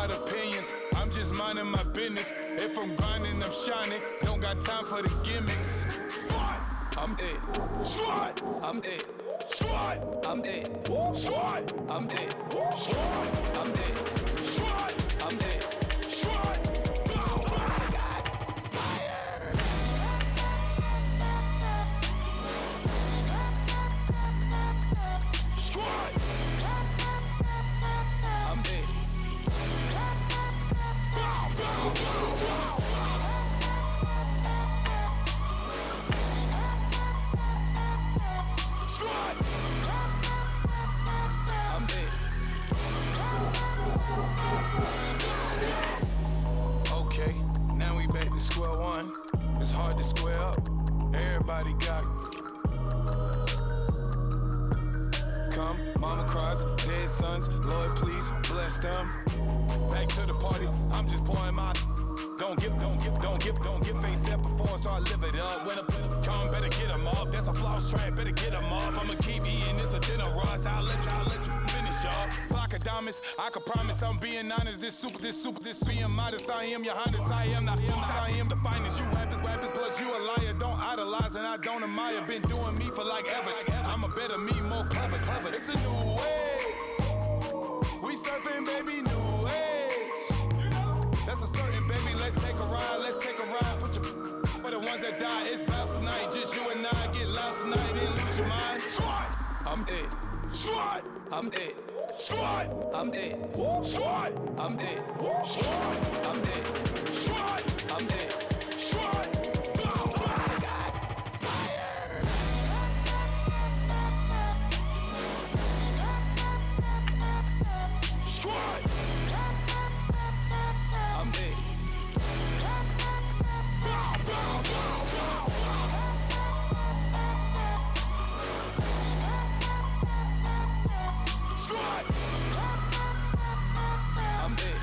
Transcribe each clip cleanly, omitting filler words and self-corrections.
about opinions, I'm just minding my business. If I'm grinding, I'm shining. Don't got time for the gimmicks. Squad, I'm it. Squad, I'm it. Squad, I'm it. Squad, I'm it. Squad, I'm it. Squad, I'm it. Squad. Oh my God, fire! Squad, I'm it. Squad, I'm it. Okay, now we back to square one. It's hard to square up. Everybody got come, mama cries, dead sons. Lord, please bless them. Back to the party. I'm just pouring my. Don't give face step before, so I live it up. When a come, better get 'em up. That's a floss track, better get 'em up. I'ma keep eating this a dinner rush. I'll let you finish up. Flock of diamonds, I can promise I'm being honest. This being modest. I am your highness. I am the finest. You rappers, plus you a liar. Don't idolize and I don't admire. Been doing me for like ever. I'm a better me, more clever. It's a new way. We surfing, baby, new age. That's a certain, baby. Let's take a ride. Put your for the ones that die. It's vows tonight. Just you and I get lost tonight and lose your mind. Squad, I'm it. Squad, I'm it. Squad, I'm it. Squad, I'm it. Squad, I'm it. Squad, I'm it. Squad. Oh my God, fire! Squad, I'm it. Squad, I'm it.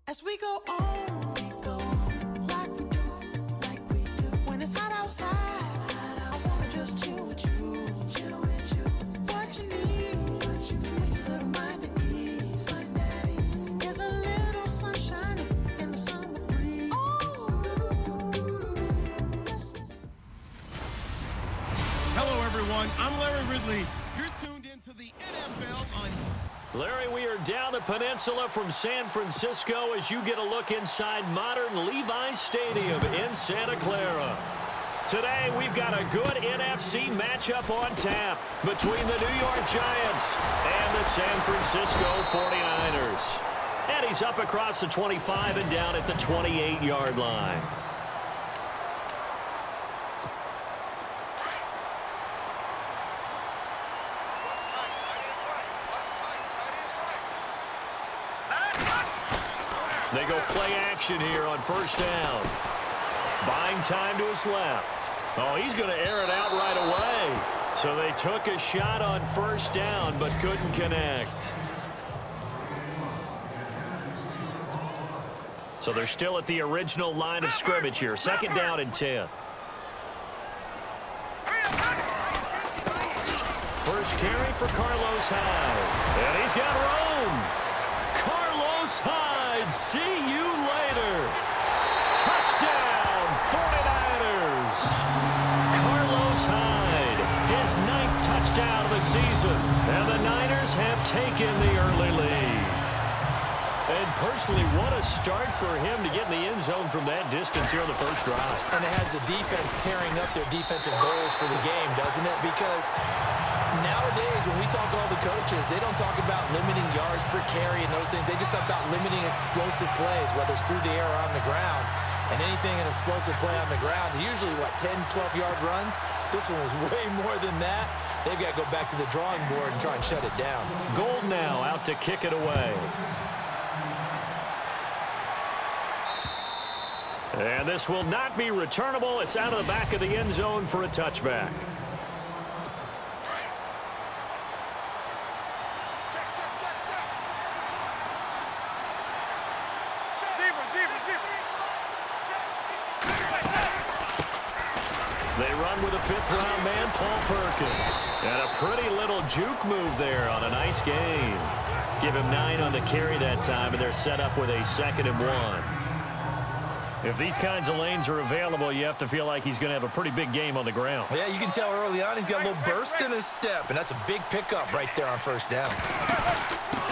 As we go on, like we do. When it's hot outside, I wanna just chill with you. What you need, to put your little mind at ease. There's a little sunshine in the summer breeze. Hello, everyone. I'm Larry Ridley. You're tuned into the NFL on... Larry, we are down the peninsula from San Francisco as you get a look inside modern Levi's Stadium in Santa Clara. Today, we've got a good NFC matchup on tap between the New York Giants and the San Francisco 49ers. And he's up across the 25 and down at the 28-yard line. They go play action here on first down. Buying time to his left. Oh, he's going to air it out right away. So they took a shot on first down but couldn't connect. So they're still at the original line of scrimmage here. Second down and 10. First carry for Carlos Hyde. And he's got room. Carlos Hyde, see you later. Touchdown, 49ers. Carlos Hyde, his 9th touchdown of the season. And the Niners have taken the early lead. And personally, what a start for him to get in the end zone from that distance here on the first drive. And it has the defense tearing up their defensive goals for the game, doesn't it? Because nowadays, when we talk to all the coaches, they don't talk about limiting yards per carry and those things. They just talk about limiting explosive plays, whether it's through the air or on the ground. And anything an explosive play on the ground, usually, 10, 12-yard runs? This one was way more than that. They've got to go back to the drawing board and try and shut it down. Gold now out to kick it away. And this will not be returnable. It's out of the back of the end zone for a touchback. They run with a fifth-round man, Paul Perkins. And a pretty little juke move there on a nice gain. Give him 9 on the carry that time, and they're set up with a 2nd and 1. If these kinds of lanes are available, you have to feel like he's going to have a pretty big game on the ground. Yeah, you can tell early on he's got a little burst in his step, and that's a big pickup right there on first down.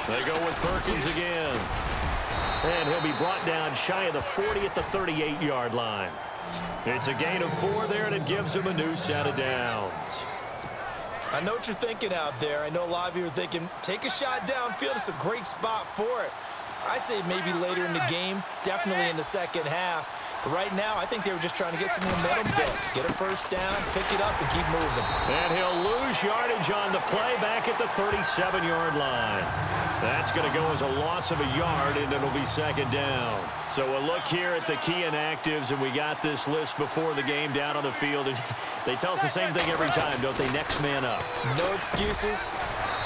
They go with Perkins again. And he'll be brought down shy of the 40 at the 38-yard line. It's a gain of 4 there, and it gives him a new set of downs. I know what you're thinking out there. I know a lot of you are thinking, take a shot downfield. It's a great spot for it. I'd say maybe later in the game, definitely in the second half. But right now, I think they were just trying to get some momentum built. Get a first down, pick it up, and keep moving. And he'll lose yardage on the play back at the 37-yard line. That's going to go as a loss of a yard, and it'll be 2nd down. So we'll look here at the key inactives, and we got this list before the game down on the field. And they tell us the same thing every time, don't they? Next man up. No excuses.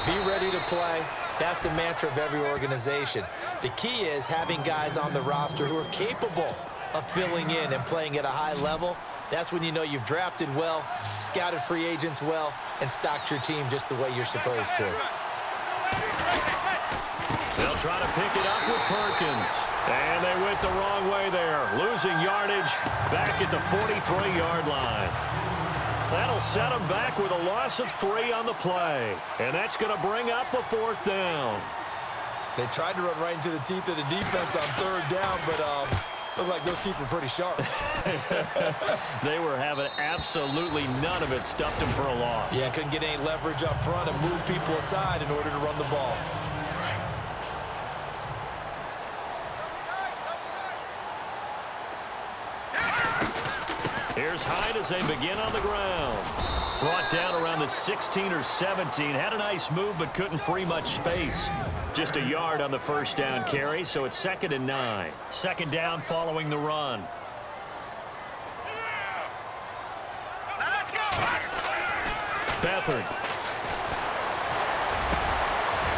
Be ready to play. That's the mantra of every organization. The key is having guys on the roster who are capable of filling in and playing at a high level. That's when you know you've drafted well, scouted free agents well, and stocked your team just the way you're supposed to. They'll try to pick it up with Perkins. And they went the wrong way there. Losing yardage back at the 43-yard line. That'll set them back with a loss of 3 on the play. And that's going to bring up a 4th down. They tried to run right into the teeth of the defense on 3rd down, but looked like those teeth were pretty sharp. They were having absolutely none of it. Stuffed them for a loss. Yeah, couldn't get any leverage up front and move people aside in order to run the ball. Here's Hyde as they begin on the ground. Brought down around the 16 or 17. Had a nice move, but couldn't free much space. Just a yard on the first down carry, so it's 2nd and 9. 2nd down following the run. Beathard.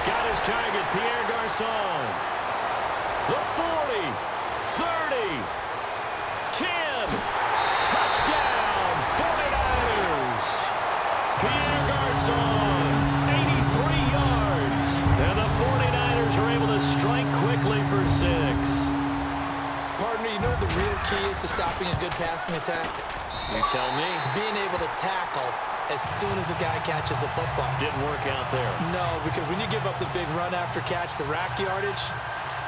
Got his target, Pierre Garçon. The 40, 30, 10, touchdown, 49ers. Pierre Garçon, 83 yards. And the 49ers are able to strike quickly for 6. Partner, you know what the real key is to stopping a good passing attack? You tell me. Being able to tackle as soon as a guy catches a football. Didn't work out there. No, because when you give up the big run after catch, the rack yardage,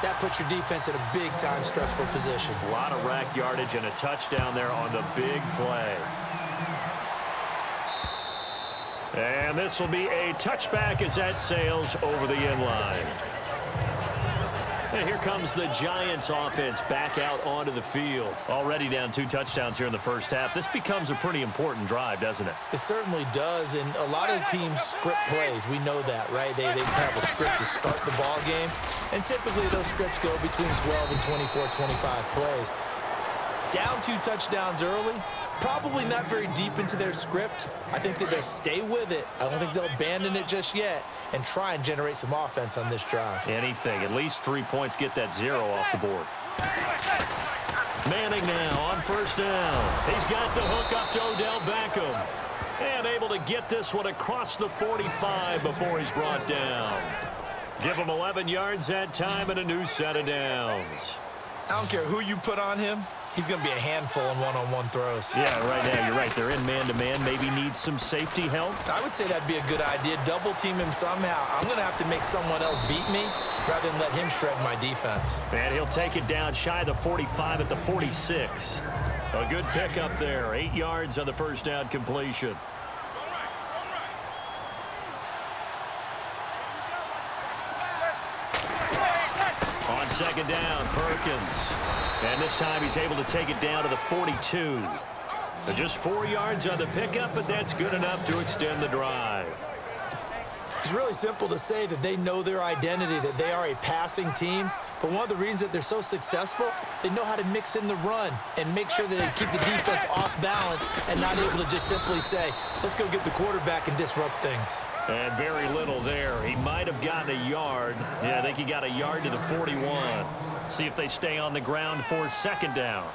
that puts your defense in a big-time stressful position. A lot of rack yardage and a touchdown there on the big play. And this will be a touchback as that sails over the end line. And here comes the Giants offense back out onto the field. Already down 2 touchdowns here in the first half. This becomes a pretty important drive, doesn't it? It certainly does, and a lot of teams script plays. We know that, right? They have a script to start the ball game, and typically those scripts go between 12 and 24, 25 plays. Down 2 touchdowns early, probably not very deep into their script. I think that they'll stay with it. I don't think they'll abandon it just yet and try and generate some offense on this drive. Anything. At least 3 points, get that 0 off the board. Manning now on first down. He's got the hook up to Odell Beckham. And able to get this one across the 45 before he's brought down. Give him 11 yards that time and a new set of downs. I don't care who you put on him. He's going to be a handful in one-on-one throws. Yeah, right now, you're right. They're in man-to-man. Maybe needs some safety help. I would say that'd be a good idea. Double-team him somehow. I'm going to have to make someone else beat me rather than let him shred my defense. And he'll take it down shy of the 45 at the 46. A good pickup there. 8 yards on the first down completion. On second down, Perkins. And this time he's able to take it down to the 42. Just 4 yards on the pickup, but that's good enough to extend the drive. It's really simple to say that they know their identity, that they are a passing team. But one of the reasons that they're so successful, they know how to mix in the run and make sure that they keep the defense off balance and not able to just simply say, let's go get the quarterback and disrupt things. And very little there. He might have gotten a yard. Yeah, I think he got a yard to the 41. See if they stay on the ground for second down.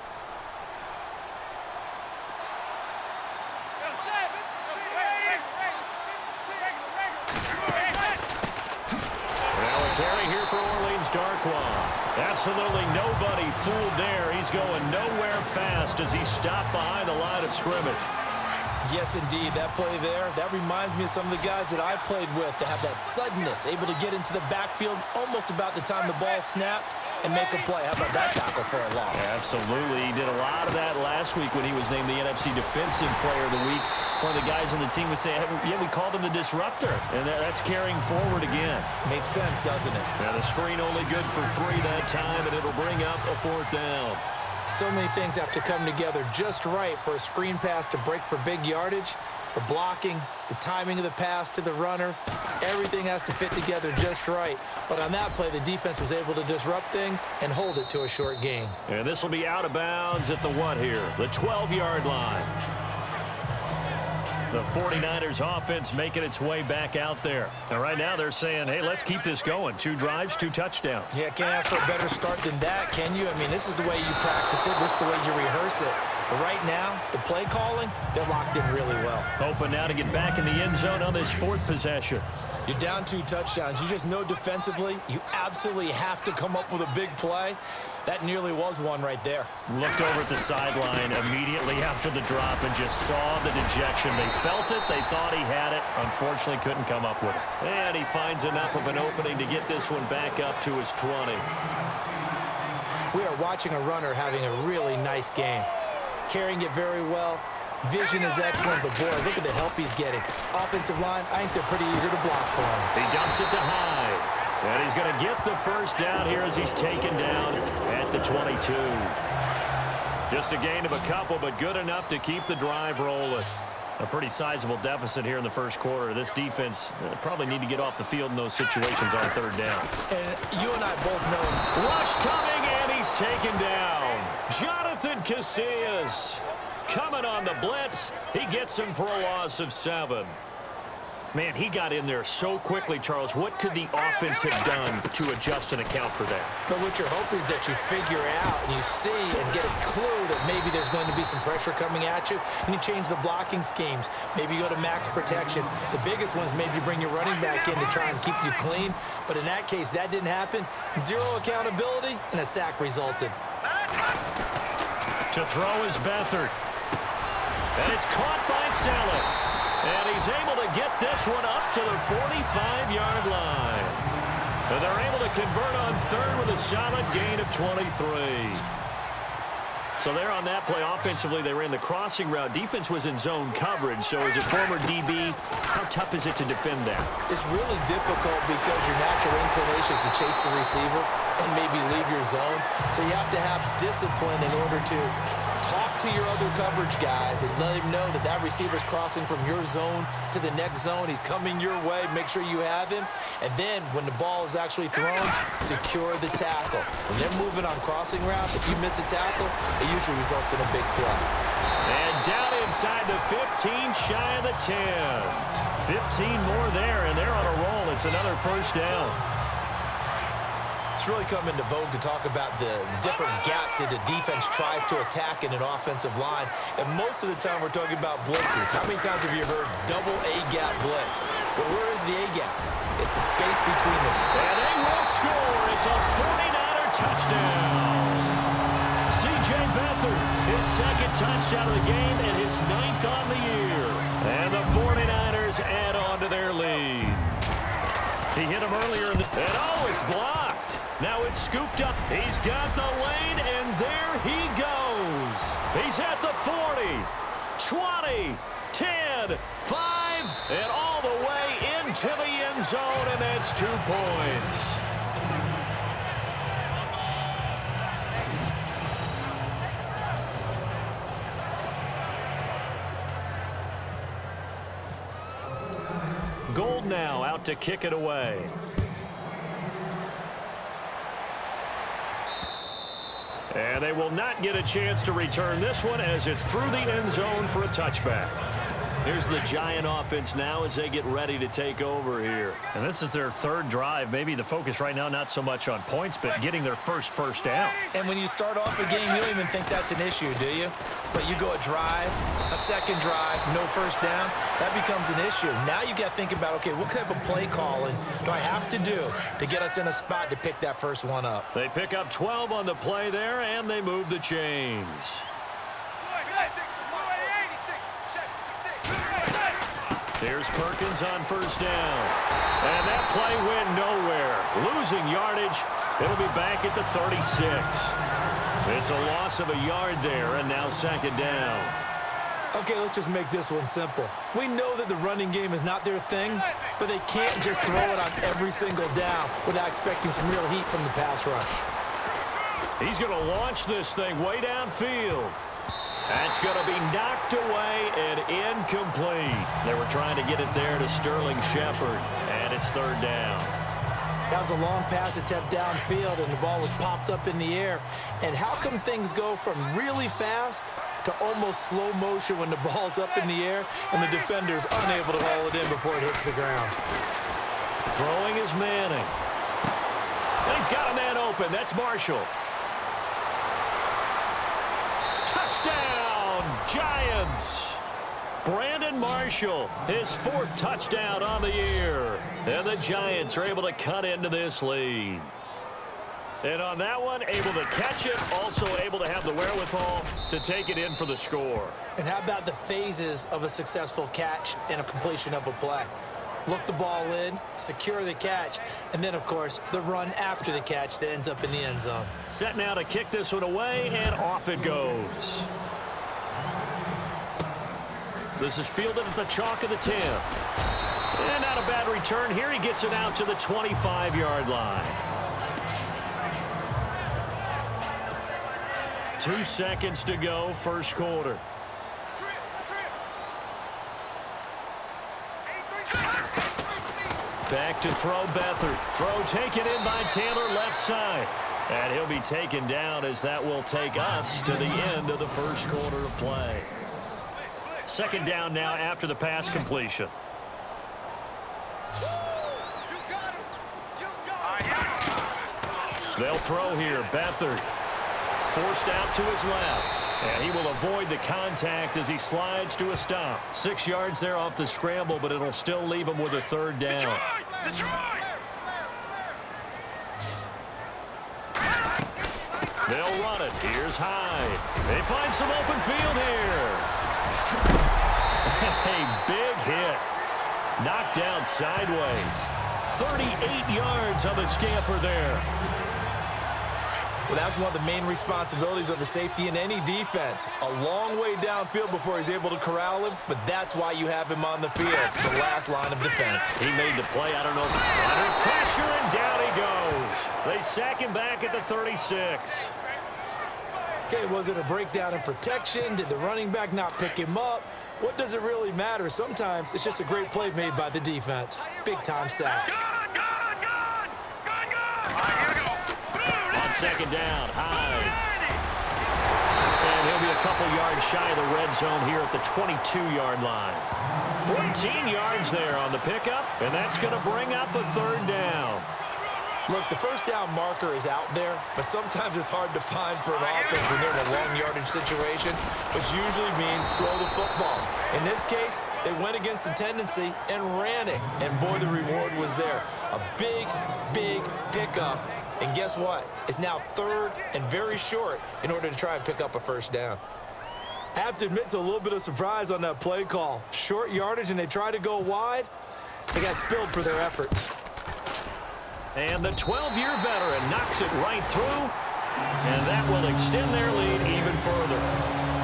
Well, a carry here for Orleans Darkwa. Absolutely nobody fooled there. He's going nowhere fast as he stopped behind the line of scrimmage. Yes, indeed. That play there, that reminds me of some of the guys that I played with that have that suddenness, able to get into the backfield almost about the time the ball snapped and make a play. How about that tackle for a loss? Yeah, absolutely. He did a lot of that last week when he was named the NFC Defensive Player of the Week. One of the guys on the team would say, yeah, we called him the disruptor, and that's carrying forward again. Makes sense, doesn't it? Yeah, the screen only good for 3 that time, and it'll bring up a 4th down. So many things have to come together just right for a screen pass to break for big yardage. The blocking, the timing of the pass to the runner, everything has to fit together just right. But on that play, the defense was able to disrupt things and hold it to a short gain. And this will be out of bounds at the what here? The 12-yard line. The 49ers offense making its way back out there. And right now they're saying, hey, let's keep this going. 2 drives, 2 touchdowns. Yeah, can't ask for a better start than that, can you? I mean, this is the way you practice it. This is the way you rehearse it. But right now, the play calling, they're locked in really well. Open now to get back in the end zone on this 4th possession. You're down 2 touchdowns. You just know defensively, you absolutely have to come up with a big play. That nearly was one right there. Looked over at the sideline immediately after the drop and just saw the dejection. They felt it. They thought he had it. Unfortunately, couldn't come up with it. And he finds enough of an opening to get this one back up to his 20. We are watching a runner having a really nice game. Carrying it very well. Vision is excellent, but boy, look at the help he's getting. Offensive line, I think they're pretty eager to block for him. He dumps it to Hyde. And he's going to get the first down here as he's taken down at the 22. Just a gain of a couple, but good enough to keep the drive rolling. A pretty sizable deficit here in the first quarter. This defense probably need to get off the field in those situations on 3rd down. And you and I both know. Rush coming, and he's taken down. Jonathan Casillas coming on the blitz. He gets him for a loss of 7. Man, he got in there so quickly, Charles. What could the offense have done to adjust and account for that? But what you're hoping is that you figure out and you see and get a clue that maybe there's going to be some pressure coming at you, and you change the blocking schemes. Maybe you go to max protection. The biggest one is maybe you bring your running back in to try and keep you clean. But in that case, that didn't happen. Zero accountability, and a sack resulted. To throw is Beathard. And it's caught by Saleh. And he's able to get this one up to the 45-yard line. And they're able to convert on third with a solid gain of 23. So there on that play, offensively, they ran the crossing route. Defense was in zone coverage. So as a former DB, how tough is it to defend that? It's really difficult because your natural inclination is to chase the receiver and maybe leave your zone. So you have to have discipline in order to talk to your other coverage guys and let him know that that receiver's crossing from your zone to the next zone. He's coming your way. Make sure you have him. And then when the ball is actually thrown, secure the tackle. When they're moving on crossing routes, if you miss a tackle, it usually results in a big play. And down inside the 15, shy of the 10. 15 more there, and they're on a roll. It's another first down. It's really come into vogue to talk about the different gaps that the defense tries to attack in an offensive line. And most of the time we're talking about blitzes. How many times have you heard double A-gap blitz? Well, where is the A-gap? It's the space between this. And they will score. It's a 49er touchdown. C.J. Beathard, his second touchdown of the game and his 9th on the year. And the 49ers add on to their lead. He hit him earlier, and oh, it's blocked. Now it's scooped up. He's got the lane, and there he goes. He's at the 40, 20, 10, 5, and all the way into the end zone, and that's 2 points. Gold now out to kick it away. And they will not get a chance to return this one as it's through the end zone for a touchback. Here's the Giant offense now as they get ready to take over here. And this is their third drive. Maybe the focus right now not so much on points, but getting their first down. And when you start off a game, you don't even think that's an issue, do you? But you go a drive, a second drive, no first down, that becomes an issue. Now you got to think about, okay, what type of play calling do I have to do to get us in a spot to pick that first one up? They pick up 12 on the play there, and they move the chains. Here's Perkins on first down. And that play went nowhere. Losing yardage. It'll be back at the 36. It's a loss of a yard there, and now second down. Okay, let's just make this one simple. We know that the running game is not their thing, but they can't just throw it on every single down without expecting some real heat from the pass rush. He's going to launch this thing way downfield. That's going to be knocked away and incomplete. They were trying to get it there to Sterling Shepard, and it's third down. That was a long pass attempt downfield, and the ball was popped up in the air. And how come things go from really fast to almost slow motion when the ball's up in the air and the defender's unable to haul it in before it hits the ground? Throwing is Manning. And he's got a man open. That's Marshall. Touchdown, Giants. Brandon Marshall, his 4th touchdown on the year. And the Giants are able to cut into this lead. And on that one, able to catch it, also able to have the wherewithal to take it in for the score. And how about the phases of a successful catch and a completion of a play? Look the ball in, secure the catch, and then, of course, the run after the catch that ends up in the end zone. Set now to kick this one away, and off it goes. This is fielded at the chalk of the 10. And not a bad return here. He gets it out to the 25-yard line. 2 seconds to go, first quarter. Back to throw Beathard. Throw taken in by Taylor left side. And he'll be taken down as that will take us to the end of the first quarter of play. Second down now after the pass completion. They'll throw here. Beathard forced out to his left. And he will avoid the contact as he slides to a stop. 6 yards there off the scramble, but it'll still leave him with a third down. They'll run it. Here's Hyde. They find some open field here. A big hit. Knocked down sideways. 38 yards on the scamper there. Well, that's one of the main responsibilities of a safety in any defense. A long way downfield before he's able to corral him, but that's why you have him on the field, the last line of defense. He made the play. I don't know if under pressure, and down he goes. They sack him back at the 36. Okay, was it a breakdown in protection? Did the running back not pick him up? What does it really matter? Sometimes it's just a great play made by the defense. Big-time sack. On second down, Hyde. And he'll be a couple yards shy of the red zone here at the 22-yard line. 14 yards there on the pickup, and that's going to bring up a third down. Look, the first down marker is out there, but sometimes it's hard to find for an offense when they're in a long yardage situation, which usually means throw the football. In this case, they went against the tendency and ran it, and boy, the reward was there. A big, big pickup, and guess what? It's now third and very short in order to try and pick up a first down. I have to admit to a little bit of surprise on that play call. Short yardage, and they try to go wide. They got spilled for their efforts. And the 12-year veteran knocks it right through, and that will extend their lead even further.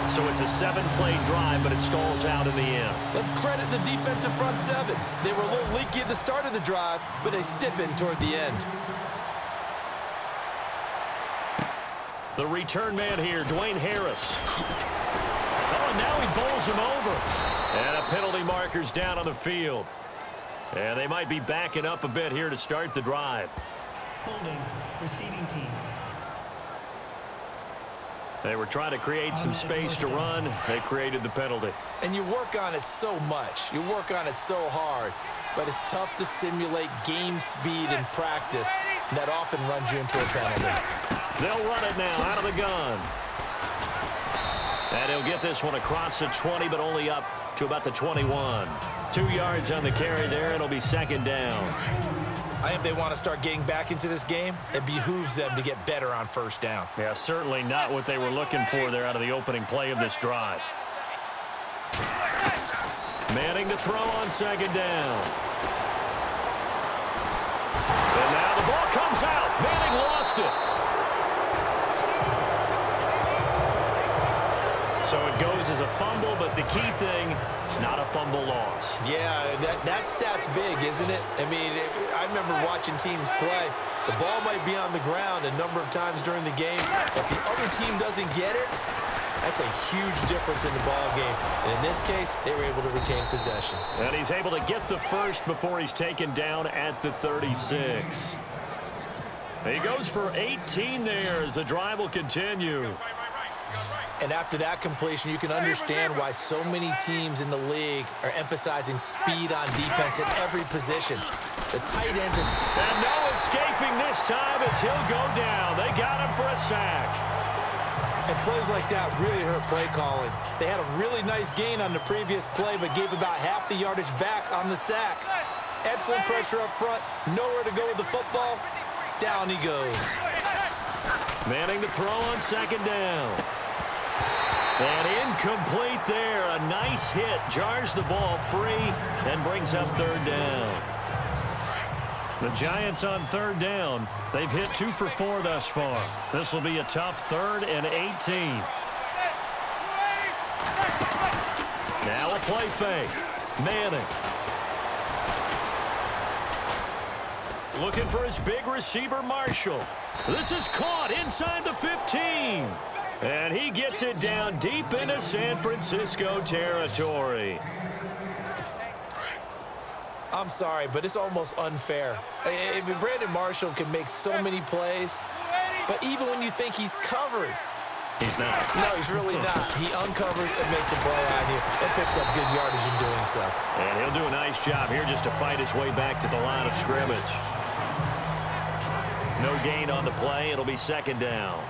So it's a 7-play drive, but it stalls out in the end. Let's credit the defensive front seven. They were a little leaky at the start of the drive, but they stiffened toward the end. The return man here, Dwayne Harris. Oh, and now he bowls him over. And a penalty marker's down on the field. And they might be backing up a bit here to start the drive. Holding, receiving team. They were trying to create some space to run. They created the penalty. And you work on it so much. You work on it so hard. But it's tough to simulate game speed in practice. And that often runs you into a penalty. They'll run it now out of the gun. And he'll get this one across the 20, but only up to about the 21. 2 yards on the carry there. It'll be second down. I think if they want to start getting back into this game, it behooves them to get better on first down. Yeah, certainly not what they were looking for there out of the opening play of this drive. Manning to throw on second down. And now the ball comes out. Manning lost it. So it goes as a fumble, but the key thing, not a fumble loss. Yeah, that stat's big, isn't it? I mean, I remember watching teams play. The ball might be on the ground a number of times during the game. If the other team doesn't get it, that's a huge difference in the ball game. And in this case, they were able to retain possession. And he's able to get the first before he's taken down at the 36. He goes for 18 there as the drive will continue. And after that completion, you can understand why so many teams in the league are emphasizing speed on defense at every position. The tight ends are... And no escaping this time as he'll go down. They got him for a sack. And plays like that really hurt play calling. They had a really nice gain on the previous play, but gave about half the yardage back on the sack. Excellent pressure up front. Nowhere to go with the football. Down he goes. Manning to throw on second down. And incomplete there. A nice hit. Jars the ball free and brings up third down. The Giants on third down. They've hit 2 for 4 thus far. This will be a tough 3rd and 18. Now a play fake. Manning. Looking for his big receiver, Marshall. This is caught inside the 15. And he gets it down deep into San Francisco territory. I'm sorry, but it's almost unfair. I mean, Brandon Marshall can make so many plays, but even when you think he's covered, He's not. No, he's really not. He uncovers and makes a play on you and picks up good yardage in doing so. And he'll do a nice job here just to fight his way back to the line of scrimmage. No gain on the play. It'll be second down.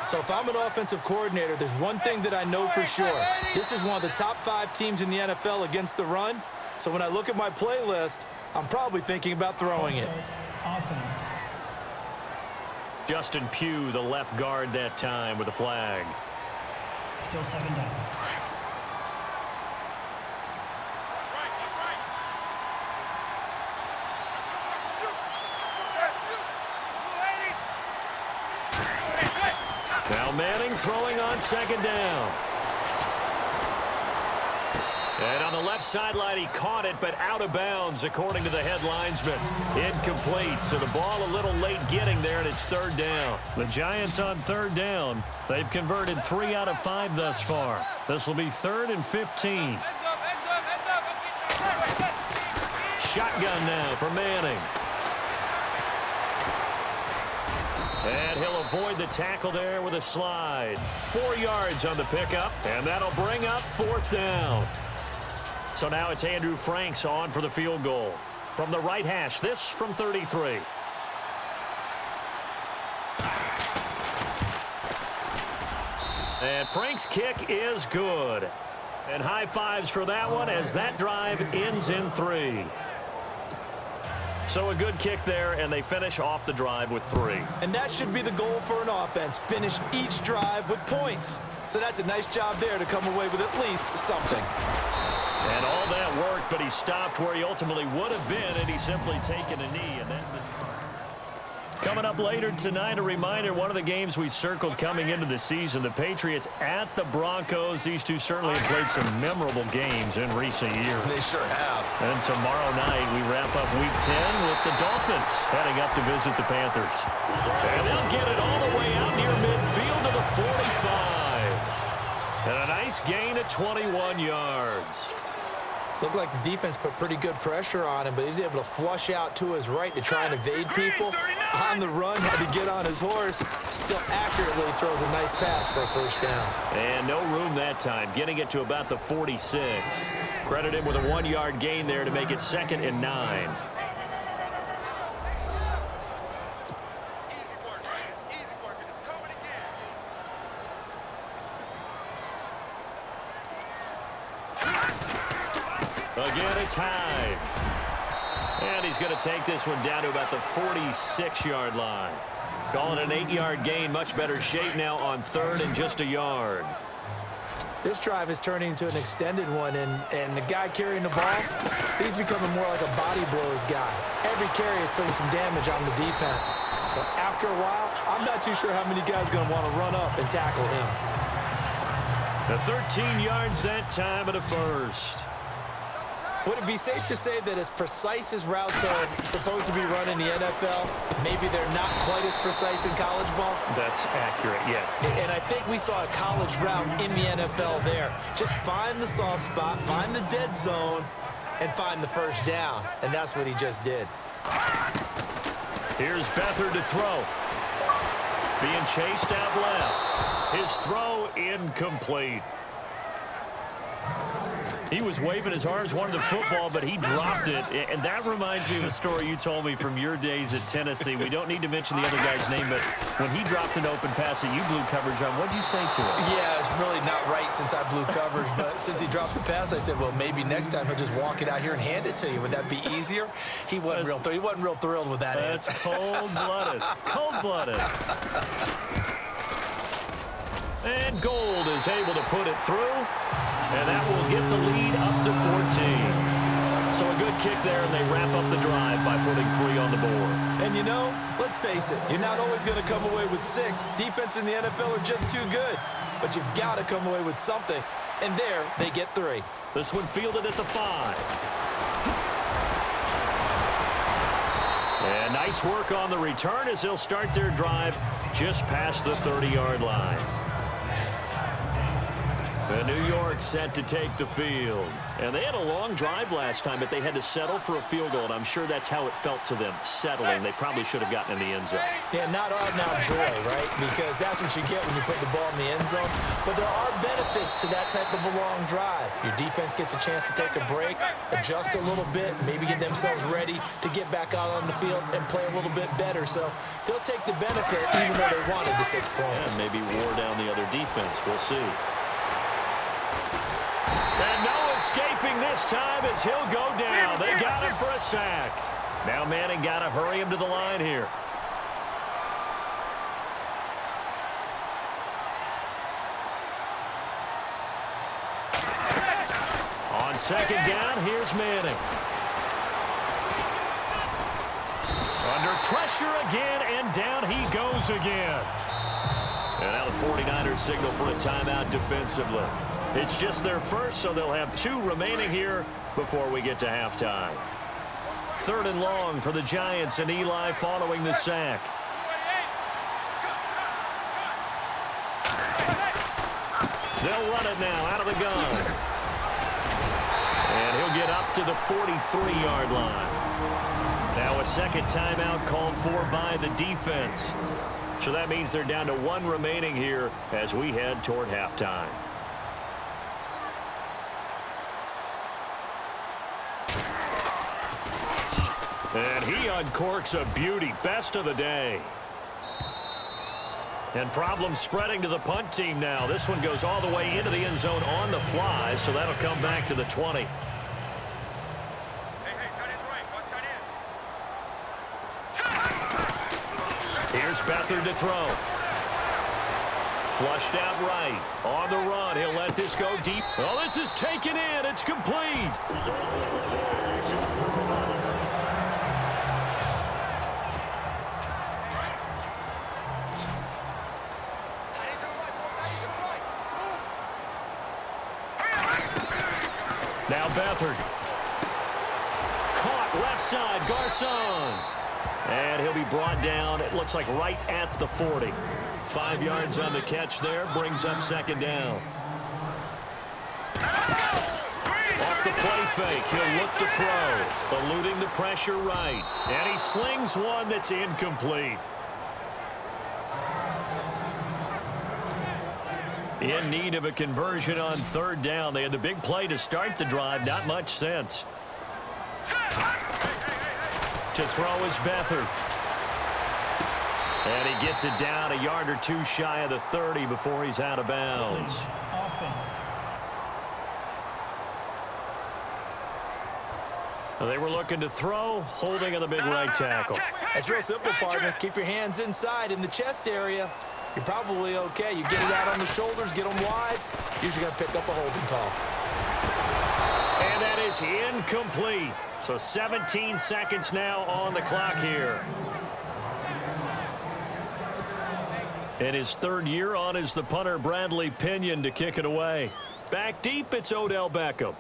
So if I'm an offensive coordinator, there's one thing that I know for sure. This is one of the top 5 teams in the NFL against the run. So when I look at my playlist, I'm probably thinking about throwing it. Offense. Justin Pugh, the left guard that time with a flag. Still second down. Now Manning throwing on second down. And on the left sideline, he caught it, but out of bounds, according to the head linesman. Incomplete, so the ball a little late getting there, and it's third down. The Giants on third down. They've converted 3 out of 5 thus far. This will be 3rd and 15. Shotgun now for Manning. And he'll avoid the tackle there with a slide. 4 yards on the pickup, and that'll bring up 4th down. So now it's Andrew Franks on for the field goal. From the right hash, this from 33. And Frank's kick is good. And high fives for that one as that drive ends in 3. So a good kick there, and they finish off the drive with 3. And that should be the goal for an offense. Finish each drive with points. So that's a nice job there to come away with at least something. And all that worked, but he stopped where he ultimately would have been, and he's simply taken a knee, and that's the drive. Coming up later tonight, a reminder, one of the games we circled coming into the season, the Patriots at the Broncos. These two certainly have played some memorable games in recent years. They sure have. And tomorrow night, we wrap up Week 10 with the Dolphins heading up to visit the Panthers. And they'll get it all the way out near midfield to the 45. And a nice gain of 21 yards. Looked like the defense put pretty good pressure on him, but he's able to flush out to his right to try and evade people. On the run, had to get on his horse. Still accurately throws a nice pass for a first down. And no room that time, getting it to about the 46. Credit him with a 1-yard gain there to make it 2nd and 9. Again, it's Hyde. And he's going to take this one down to about the 46-yard line. Calling an 8-yard gain, much better shape now on 3rd and just a yard. This drive is turning into an extended one, and the guy carrying the ball, he's becoming more like a body blows guy. Every carry is putting some damage on the defense. So after a while, I'm not too sure how many guys are going to want to run up and tackle him. The 13 yards that time at a first. Would it be safe to say that as precise as routes are supposed to be run in the NFL, maybe they're not quite as precise in college ball? That's accurate, yeah. And I think we saw a college route in the NFL there. Just find the soft spot, find the dead zone, and find the first down. And that's what he just did. Here's Beathard to throw. Being chased out left. His throw incomplete. He was waving his arms, wanted the football, but he dropped it. And that reminds me of a story you told me from your days at Tennessee. We don't need to mention the other guy's name, but when he dropped an open pass that you blew coverage on, what did you say to him? Yeah, it's really not right since I blew coverage, but since he dropped the pass, I said, well, maybe next time he'll just walk it out here and hand it to you. Would that be easier? He wasn't real thrilled with that answer. That's cold-blooded. Cold-blooded. And Gold is able to put it through. And that will get the lead up to 14. So a good kick there, and they wrap up the drive by putting 3 on the board. And you know, let's face it, you're not always going to come away with 6. Defense in the NFL are just too good. But you've got to come away with something. And there, they get 3. This one fielded at the 5. And nice work on the return as they'll start their drive just past the 30-yard line. The New York set to take the field. And they had a long drive last time, but they had to settle for a field goal, and I'm sure that's how it felt to them, settling. They probably should have gotten in the end zone. Yeah, not joy, right? Because that's what you get when you put the ball in the end zone. But there are benefits to that type of a long drive. Your defense gets a chance to take a break, adjust a little bit, maybe get themselves ready to get back out on the field and play a little bit better. So they'll take the benefit even though they wanted the 6 points. And maybe wore down the other defense. We'll see. And no escaping this time as he'll go down. They got him for a sack. Now Manning got to hurry him to the line here. On second down, here's Manning. Under pressure again, and down he goes again. And now the 49ers signal for a timeout defensively. It's just their first, so they'll have 2 remaining here before we get to halftime. 3rd and long for the Giants, and Eli following the sack. They'll run it now out of the gun. And he'll get up to the 43-yard line. Now a second timeout called for by the defense. So that means they're down to 1 remaining here as we head toward halftime. And he uncorks a beauty. Best of the day. And problems spreading to the punt team now. This one goes all the way into the end zone on the fly, so that'll come back to the 20. Here's Beathard to throw. Flushed out right. On the run. He'll let this go deep. Oh, this is taken in. It's complete. Now Beathard. Caught left side. Garcon. And he'll be brought down, it looks like right at the 40. 5 yards on the catch there, brings up second down. Off the play fake, he'll look to throw. Eluding the pressure right. And he slings one that's incomplete. In need of a conversion on 3rd down. They had the big play to start the drive, not much sense. To throw is Beathard. And he gets it down a yard or 2 shy of the 30 before he's out of bounds. Offense. They were looking to throw, holding on the big right tackle. It's real simple, partner. Keep your hands inside in the chest area. You're probably okay. You get it out on the shoulders, get them wide. Usually going to pick up a holding call. And that is incomplete. So 17 seconds now on the clock here. And his 3rd year on is the punter Bradley Pinion to kick it away. Back deep, it's Odell Beckham.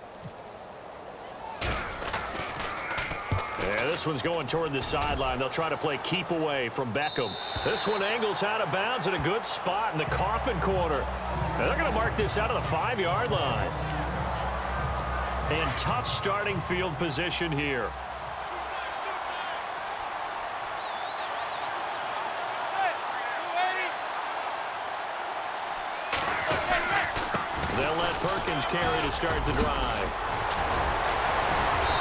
Yeah, this one's going toward the sideline. They'll try to play keep away from Beckham. This one angles out of bounds in a good spot in the coffin corner. And they're going to mark this out of the 5-yard line. And tough starting field position here. They'll let Perkins carry to start the drive.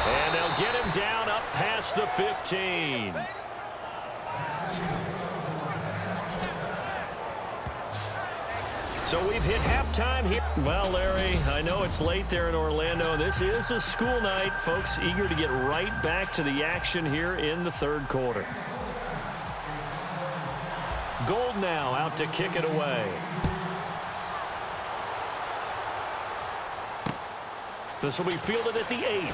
And they'll get him down up past the 15. So we've hit halftime here. Well, Larry, I know it's late there in Orlando. This is a school night. Folks eager to get right back to the action here in the 3rd quarter. Gold now out to kick it away. This will be fielded at the 8.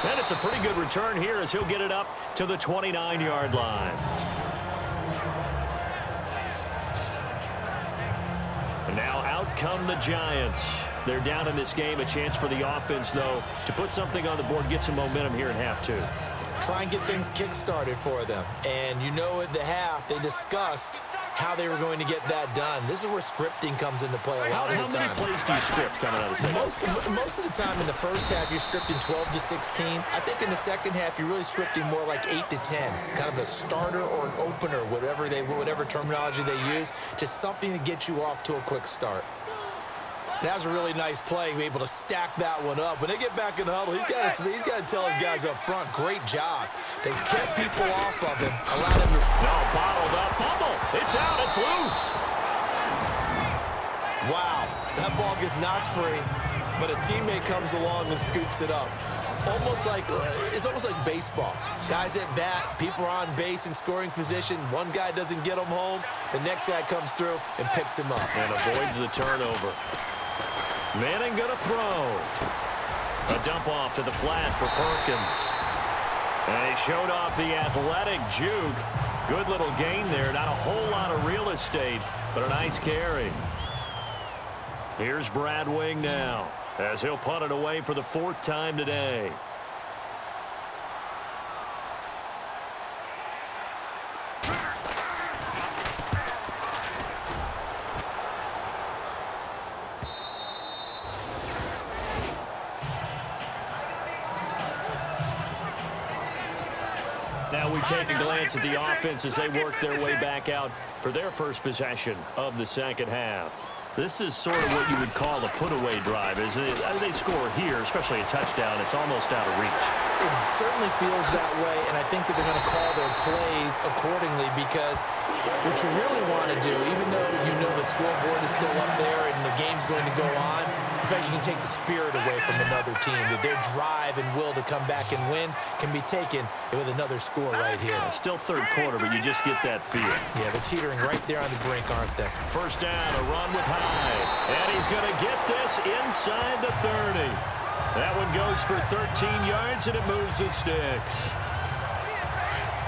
And it's a pretty good return here as he'll get it up to the 29-yard line. And now out come the Giants. They're down in this game. A chance for the offense, though, to put something on the board, get some momentum here in half 2. try and get things kick-started for them. And you know at the half, they discussed how they were going to get that done. This is where scripting comes into play a lot of the time. How many plays do you script coming out of the second? Most of the time in the first half, you're scripting 12 to 16. I think in the second half, you're really scripting more like 8 to 10, kind of a starter or an opener, whatever terminology they use, just something to get you off to a quick start. That was a really nice play, able to stack that one up. When they get back in the huddle, he's got to tell his guys up front, great job. They kept people off of him, allowed him to... No, bottled up, fumble. It's out, it's loose. Wow, that ball gets knocked free, but a teammate comes along and scoops it up. It's almost like baseball. Guys at bat, people are on base in scoring position. One guy doesn't get him home. The next guy comes through and picks him up. And avoids the turnover. Manning gonna throw. A dump off to the flat for Perkins. And he showed off the athletic juke. Good little gain there. Not a whole lot of real estate, but a nice carry. Here's Brad Wing now, as he'll punt it away for the 4th time today. Now we take a glance at the offense as they work their way back out for their first possession of the second half. This is sort of what you would call a put-away drive, isn't it? They score here, especially a touchdown. It's almost out of reach. It certainly feels that way, and I think that they're going to call their plays accordingly because what you really want to do, even though you know the scoreboard is still up there and the game's going to go on, in fact, you can take the spirit away from another team. That their drive and will to come back and win can be taken with another score right here. Still third quarter, but you just get that feel. Yeah, they're teetering right there on the brink, aren't they? First down, a run with Hyde. And he's going to get this inside the 30. That one goes for 13 yards, and it moves the sticks.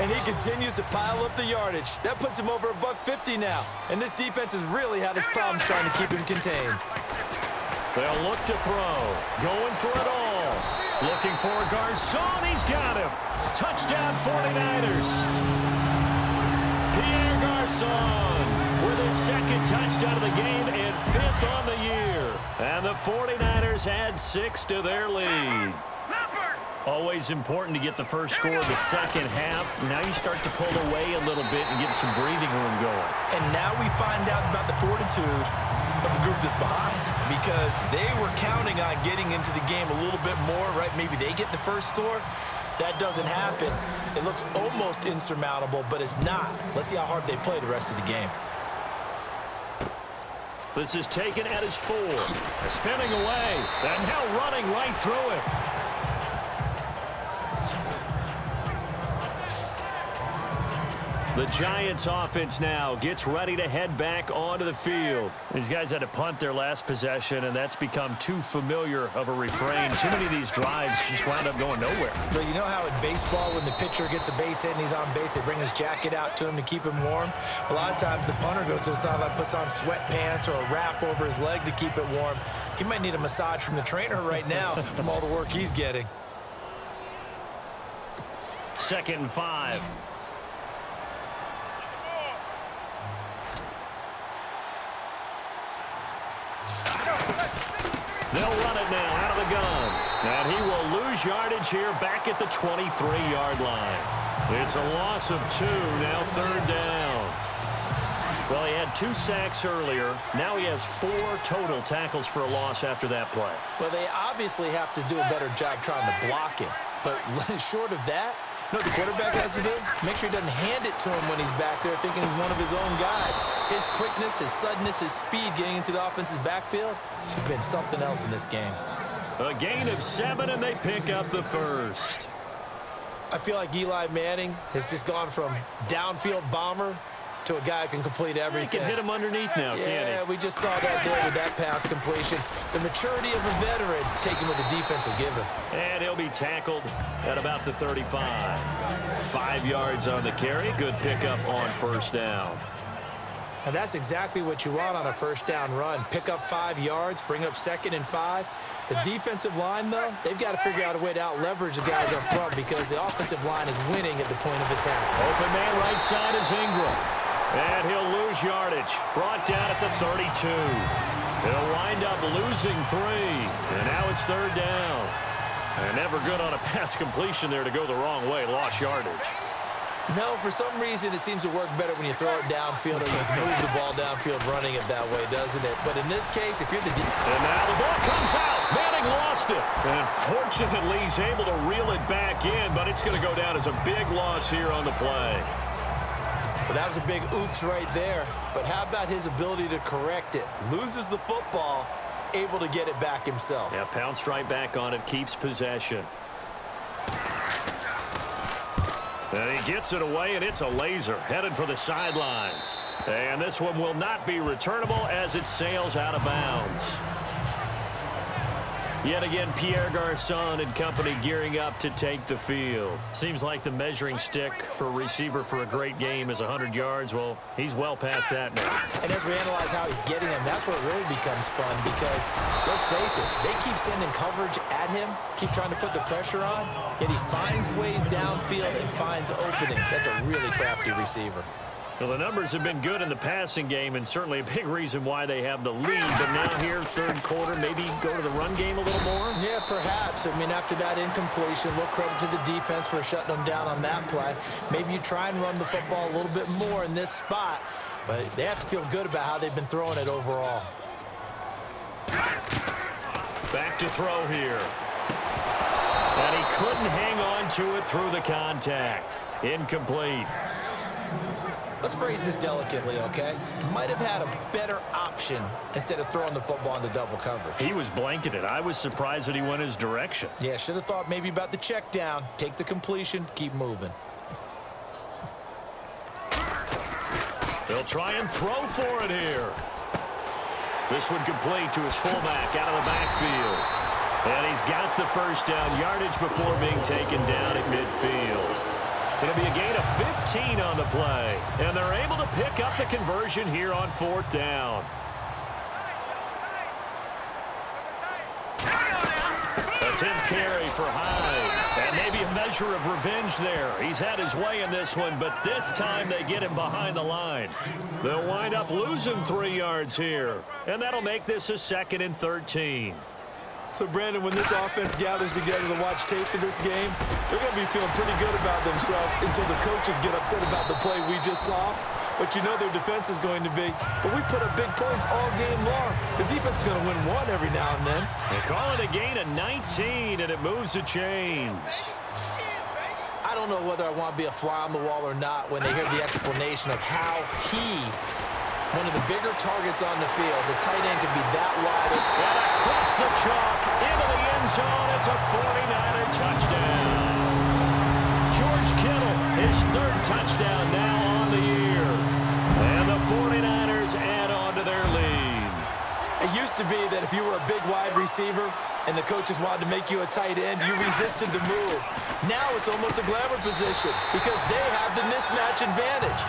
And he continues to pile up the yardage. That puts him over $150 now. And this defense has really had its problems trying to keep him contained. They'll look to throw. Going for it all. Looking for Garcon. He's got him. Touchdown 49ers. Pierre Garcon with his 2nd touchdown of the game and 5th on the year. And the 49ers add 6 to their lead. Always important to get the first score of the second half. Now you start to pull away a little bit and get some breathing room going. And now we find out about the fortitude of the group that's behind, because they were counting on getting into the game a little bit more, right? Maybe they get the first score. That doesn't happen. It looks almost insurmountable, but it's not. Let's see how hard they play the rest of the game. This is taken at his 4. Spinning away, and now running right through it. The Giants offense now gets ready to head back onto the field. These guys had to punt their last possession, and that's become too familiar of a refrain. Too many of these drives just wound up going nowhere. But you know how in baseball, when the pitcher gets a base hit and he's on base, they bring his jacket out to him to keep him warm? A lot of times the punter goes to the sideline, puts on sweatpants or a wrap over his leg to keep it warm. He might need a massage from the trainer right now from all the work he's getting. 2nd and 5. They'll run it now out of the gun. And he will lose yardage here back at the 23-yard line. It's a loss of 2, now 3rd down. Well, he had 2 sacks earlier. Now he has 4 total tackles for a loss after that play. Well, they obviously have to do a better job trying to block him. But short of that, you know what the quarterback has to do? Make sure he doesn't hand it to him when he's back there thinking he's one of his own guys. His quickness, his suddenness, his speed getting into the offense's backfield has been something else in this game. A gain of 7, and they pick up the first. I feel like Eli Manning has just gone from downfield bomber to a guy who can complete everything. He can hit him underneath now, can't he? Yeah, we just saw that there with that pass completion. The maturity of a veteran taken with the defense will give him. And he'll be tackled at about the 35. 5 yards on the carry. Good pickup on first down. And that's exactly what you want on a first down run. Pick up 5 yards, bring up 2nd and 5. The defensive line, though, they've got to figure out a way to out-leverage the guys up front because the offensive line is winning at the point of attack. Open man right side is Ingram. And he'll lose yardage. Brought down at the 32. He'll wind up losing 3. And now it's 3rd down. And never good on a pass completion there to go the wrong way. Lost yardage. No, for some reason it seems to work better when you throw it downfield or you move the ball downfield running it that way, doesn't it? But in this case, if you're the and now the ball comes out. Manning lost it. And fortunately, he's able to reel it back in, but it's going to go down as a big loss here on the play. Well, that was a big oops right there. But how about his ability to correct it? Loses the football, able to get it back himself. Yeah, pounced right back on it, keeps possession. And he gets it away, and it's a laser headed for the sidelines. And this one will not be returnable as it sails out of bounds. Yet again, Pierre Garçon and company gearing up to take the field. Seems like the measuring stick for a receiver for a great game is 100 yards. Well, he's well past that now. And as we analyze how he's getting them, that's where it really becomes fun because, let's face it, they keep sending coverage at him, keep trying to put the pressure on, yet he finds ways downfield and finds openings. That's a really crafty receiver. Well, the numbers have been good in the passing game, and certainly a big reason why they have the lead. But now here, 3rd quarter, maybe go to the run game a little more? Yeah, perhaps. I mean, after that incompletion, a little credit to the defense for shutting them down on that play. Maybe you try and run the football a little bit more in this spot, but they have to feel good about how they've been throwing it overall. Back to throw here. And he couldn't hang on to it through the contact. Incomplete. Let's phrase this delicately, okay? Might have had a better option instead of throwing the football into double coverage. He was blanketed. I was surprised that he went his direction. Yeah, should have thought maybe about the check down, take the completion, keep moving. They'll try and throw for it here. This one complete to his fullback out of the backfield. And he's got the first down yardage before being taken down at midfield. It'll be a gain of 15 on the play. And they're able to pick up the conversion here on 4th down. A 10th carry for Hyde. And maybe a measure of revenge there. He's had his way in this one, but this time they get him behind the line. They'll wind up losing 3 yards here. And that'll make this a 2nd and 13. So, Brandon, when this offense gathers together to watch tape for this game, they're going to be feeling pretty good about themselves until the coaches get upset about the play we just saw. But you know their defense is going to be. But we put up big points all game long. The defense is going to win one every now and then. They call it a gain of 19, and it moves the chains. I don't know whether I want to be a fly on the wall or not when they hear the explanation of how one of the bigger targets on the field, the tight end can be that wide. And across the chalk, into the end zone, it's a 49er touchdown. George Kittle, his 3rd touchdown now on the year. And the 49ers add on to their lead. It used to be that if you were a big wide receiver and the coaches wanted to make you a tight end, you resisted the move. Now it's almost a glamour position because they have the mismatch advantage.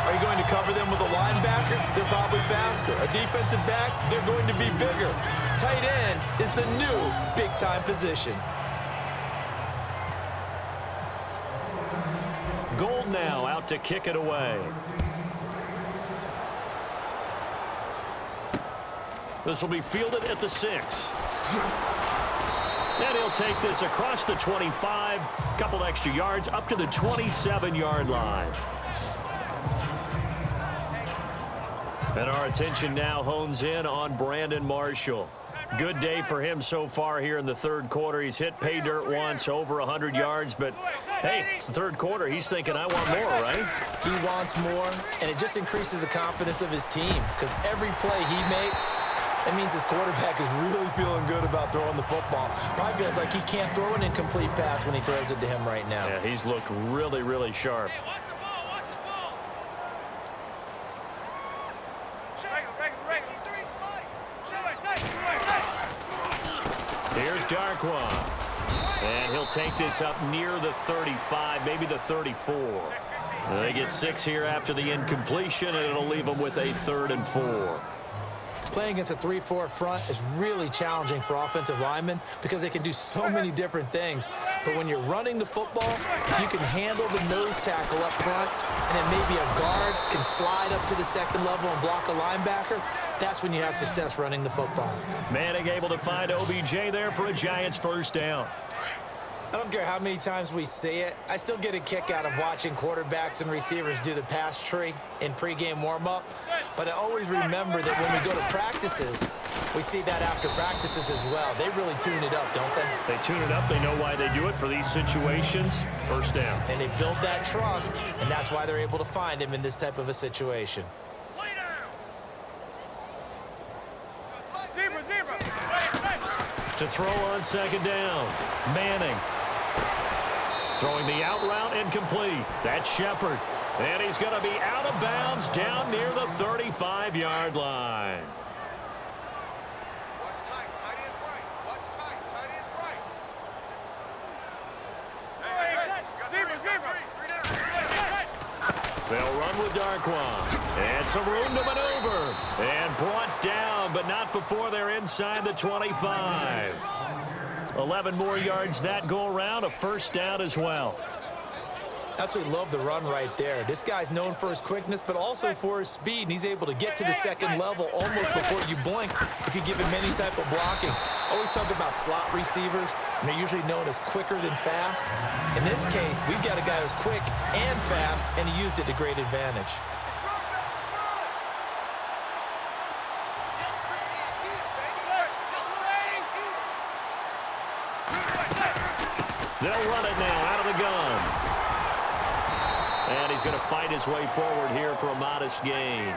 Are you going to cover them with a linebacker? They're probably faster. A defensive back? They're going to be bigger. Tight end is the new big-time position. Gold now out to kick it away. This will be fielded at the 6. And he'll take this across the 25, couple extra yards up to the 27-yard line. And our attention now hones in on Brandon Marshall. Good day for him so far here in the 3rd quarter. He's hit pay dirt once, over 100 yards, but hey, it's the 3rd quarter. He's thinking, I want more, right? He wants more, and it just increases the confidence of his team because every play he makes, that means his quarterback is really feeling good about throwing the football. Probably feels like he can't throw an incomplete pass when he throws it to him right now. Yeah, he's looked really, really sharp. Here's Darkwan. And he'll take this up near the 35, maybe the 34. They get 6 here after the incompletion, and it'll leave them with a 3rd and 4. Playing against a 3-4 front is really challenging for offensive linemen because they can do so many different things. But when you're running the football, if you can handle the nose tackle up front, and then maybe a guard can slide up to the second level and block a linebacker, that's when you have success running the football. Manning able to find OBJ there for a Giants first down. I don't care how many times we see it. I still get a kick out of watching quarterbacks and receivers do the pass tree in pregame warm-up. But I always remember that when we go to practices, we see that after practices as well. They really tune it up, don't they? They tune it up. They know why they do it for these situations. First down. And they build that trust, and that's why they're able to find him in this type of a situation. To throw on second down, Manning. Throwing the out route incomplete. That's Shepard. And he's going to be out of bounds down near the 35-yard line. Watch tight. Tight is right. Watch tight. Tight is right. They'll run with Darkwan. And some room to maneuver. And brought down, but not before they're inside the 25. 11 more yards that go around. A first down as well. Absolutely love the run right there. This guy's known for his quickness, but also for his speed, and he's able to get to the second level almost before you blink if you give him any type of blocking. Always talk about slot receivers, and they're usually known as quicker than fast. In this case, we've got a guy who's quick and fast, and he used it to great advantage. They'll run it now out of the gun. And he's going to fight his way forward here for a modest gain.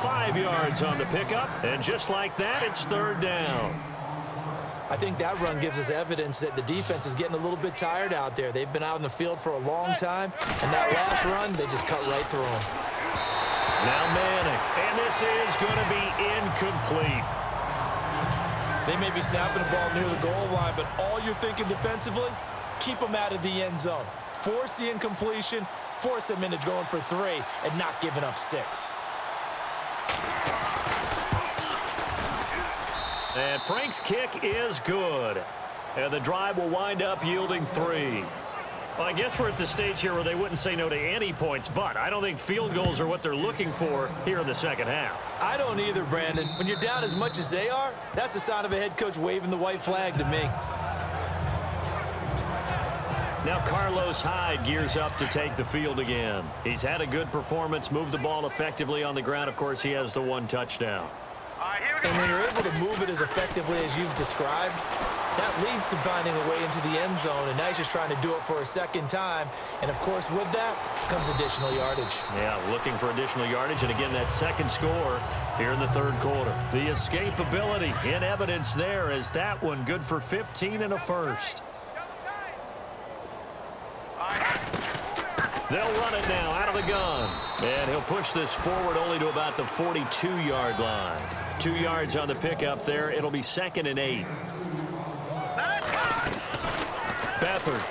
5 yards on the pickup, and just like that, it's third down. I think that run gives us evidence that the defense is getting a little bit tired out there. They've been out in the field for a long time, and that last run, they just cut right through them. Now Manning, and this is going to be incomplete. They may be snapping the ball near the goal line, but all you're thinking defensively, keep them out of the end zone. Force the incompletion, force them into going for 3, and not giving up 6. And Frank's kick is good. And the drive will wind up yielding 3. Well, I guess we're at the stage here where they wouldn't say no to any points, but I don't think field goals are what they're looking for here in the second half. I don't either, Brandon. When you're down as much as they are, that's the sign of a head coach waving the white flag to me. Now Carlos Hyde gears up to take the field again. He's had a good performance, moved the ball effectively on the ground. Of course, he has the 1 touchdown. And when you're able to move it as effectively as you've described, that leads to finding a way into the end zone, and now he's just trying to do it for a second time. And, of course, with that comes additional yardage. Yeah, looking for additional yardage, and again, that second score here in the third quarter. The escapability in evidence there as that one good for 15 and a first. They'll run it now out of the gun. And he'll push this forward only to about the 42-yard line. 2 yards on the pickup there. It'll be 2nd and 8. Beathard.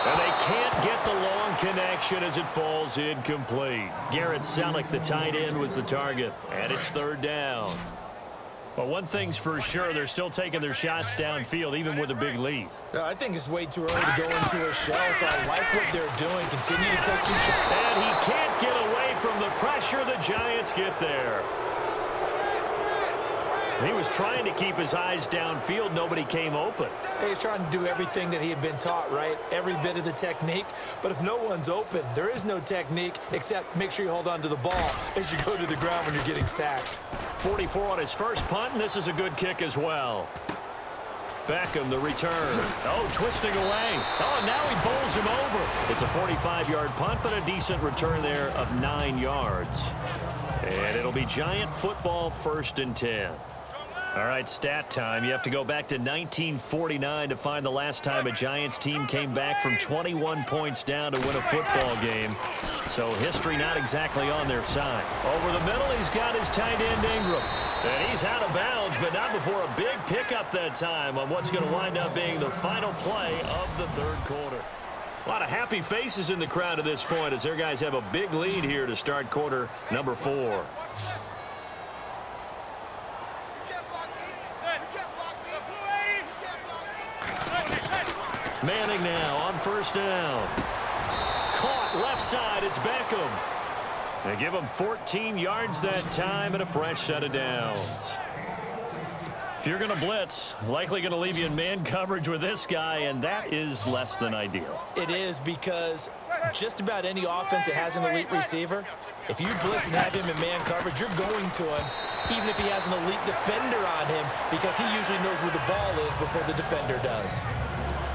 And they can't get the long connection as it falls incomplete. Garrett Selleck, the tight end, was the target. And it's third down. But one thing's for sure, they're still taking their shots downfield, even with a big lead. I think it's way too early to go into a shell, so I like what they're doing. Continue to take your shot. And he can't get away from the pressure. The Giants get there. He was trying to keep his eyes downfield. Nobody came open. Hey, he's trying to do everything that he had been taught, right? Every bit of the technique. But if no one's open, there is no technique except make sure you hold on to the ball as you go to the ground when you're getting sacked. 44 on his first punt, and this is a good kick as well. Beckham, the return. Oh, twisting away. Oh, and now he bowls him over. It's a 45-yard punt, but a decent return there of 9 yards. And it'll be Giant football, 1st and 10. All right, stat time. You have to go back to 1949 to find the last time a Giants team came back from 21 points down to win a football game. So history not exactly on their side. Over the middle, he's got his tight end Ingram. And he's out of bounds, but not before a big pickup that time on what's going to wind up being the final play of the third quarter. A lot of happy faces in the crowd at this point as their guys have a big lead here to start quarter number 4. Manning now on first down. Caught left side. It's Beckham. They give him 14 yards that time and a fresh set of downs. If you're going to blitz, likely going to leave you in man coverage with this guy, and that is less than ideal. It is, because just about any offense that has an elite receiver, if you blitz and have him in man coverage, you're going to him, even if he has an elite defender on him, because he usually knows where the ball is before the defender does.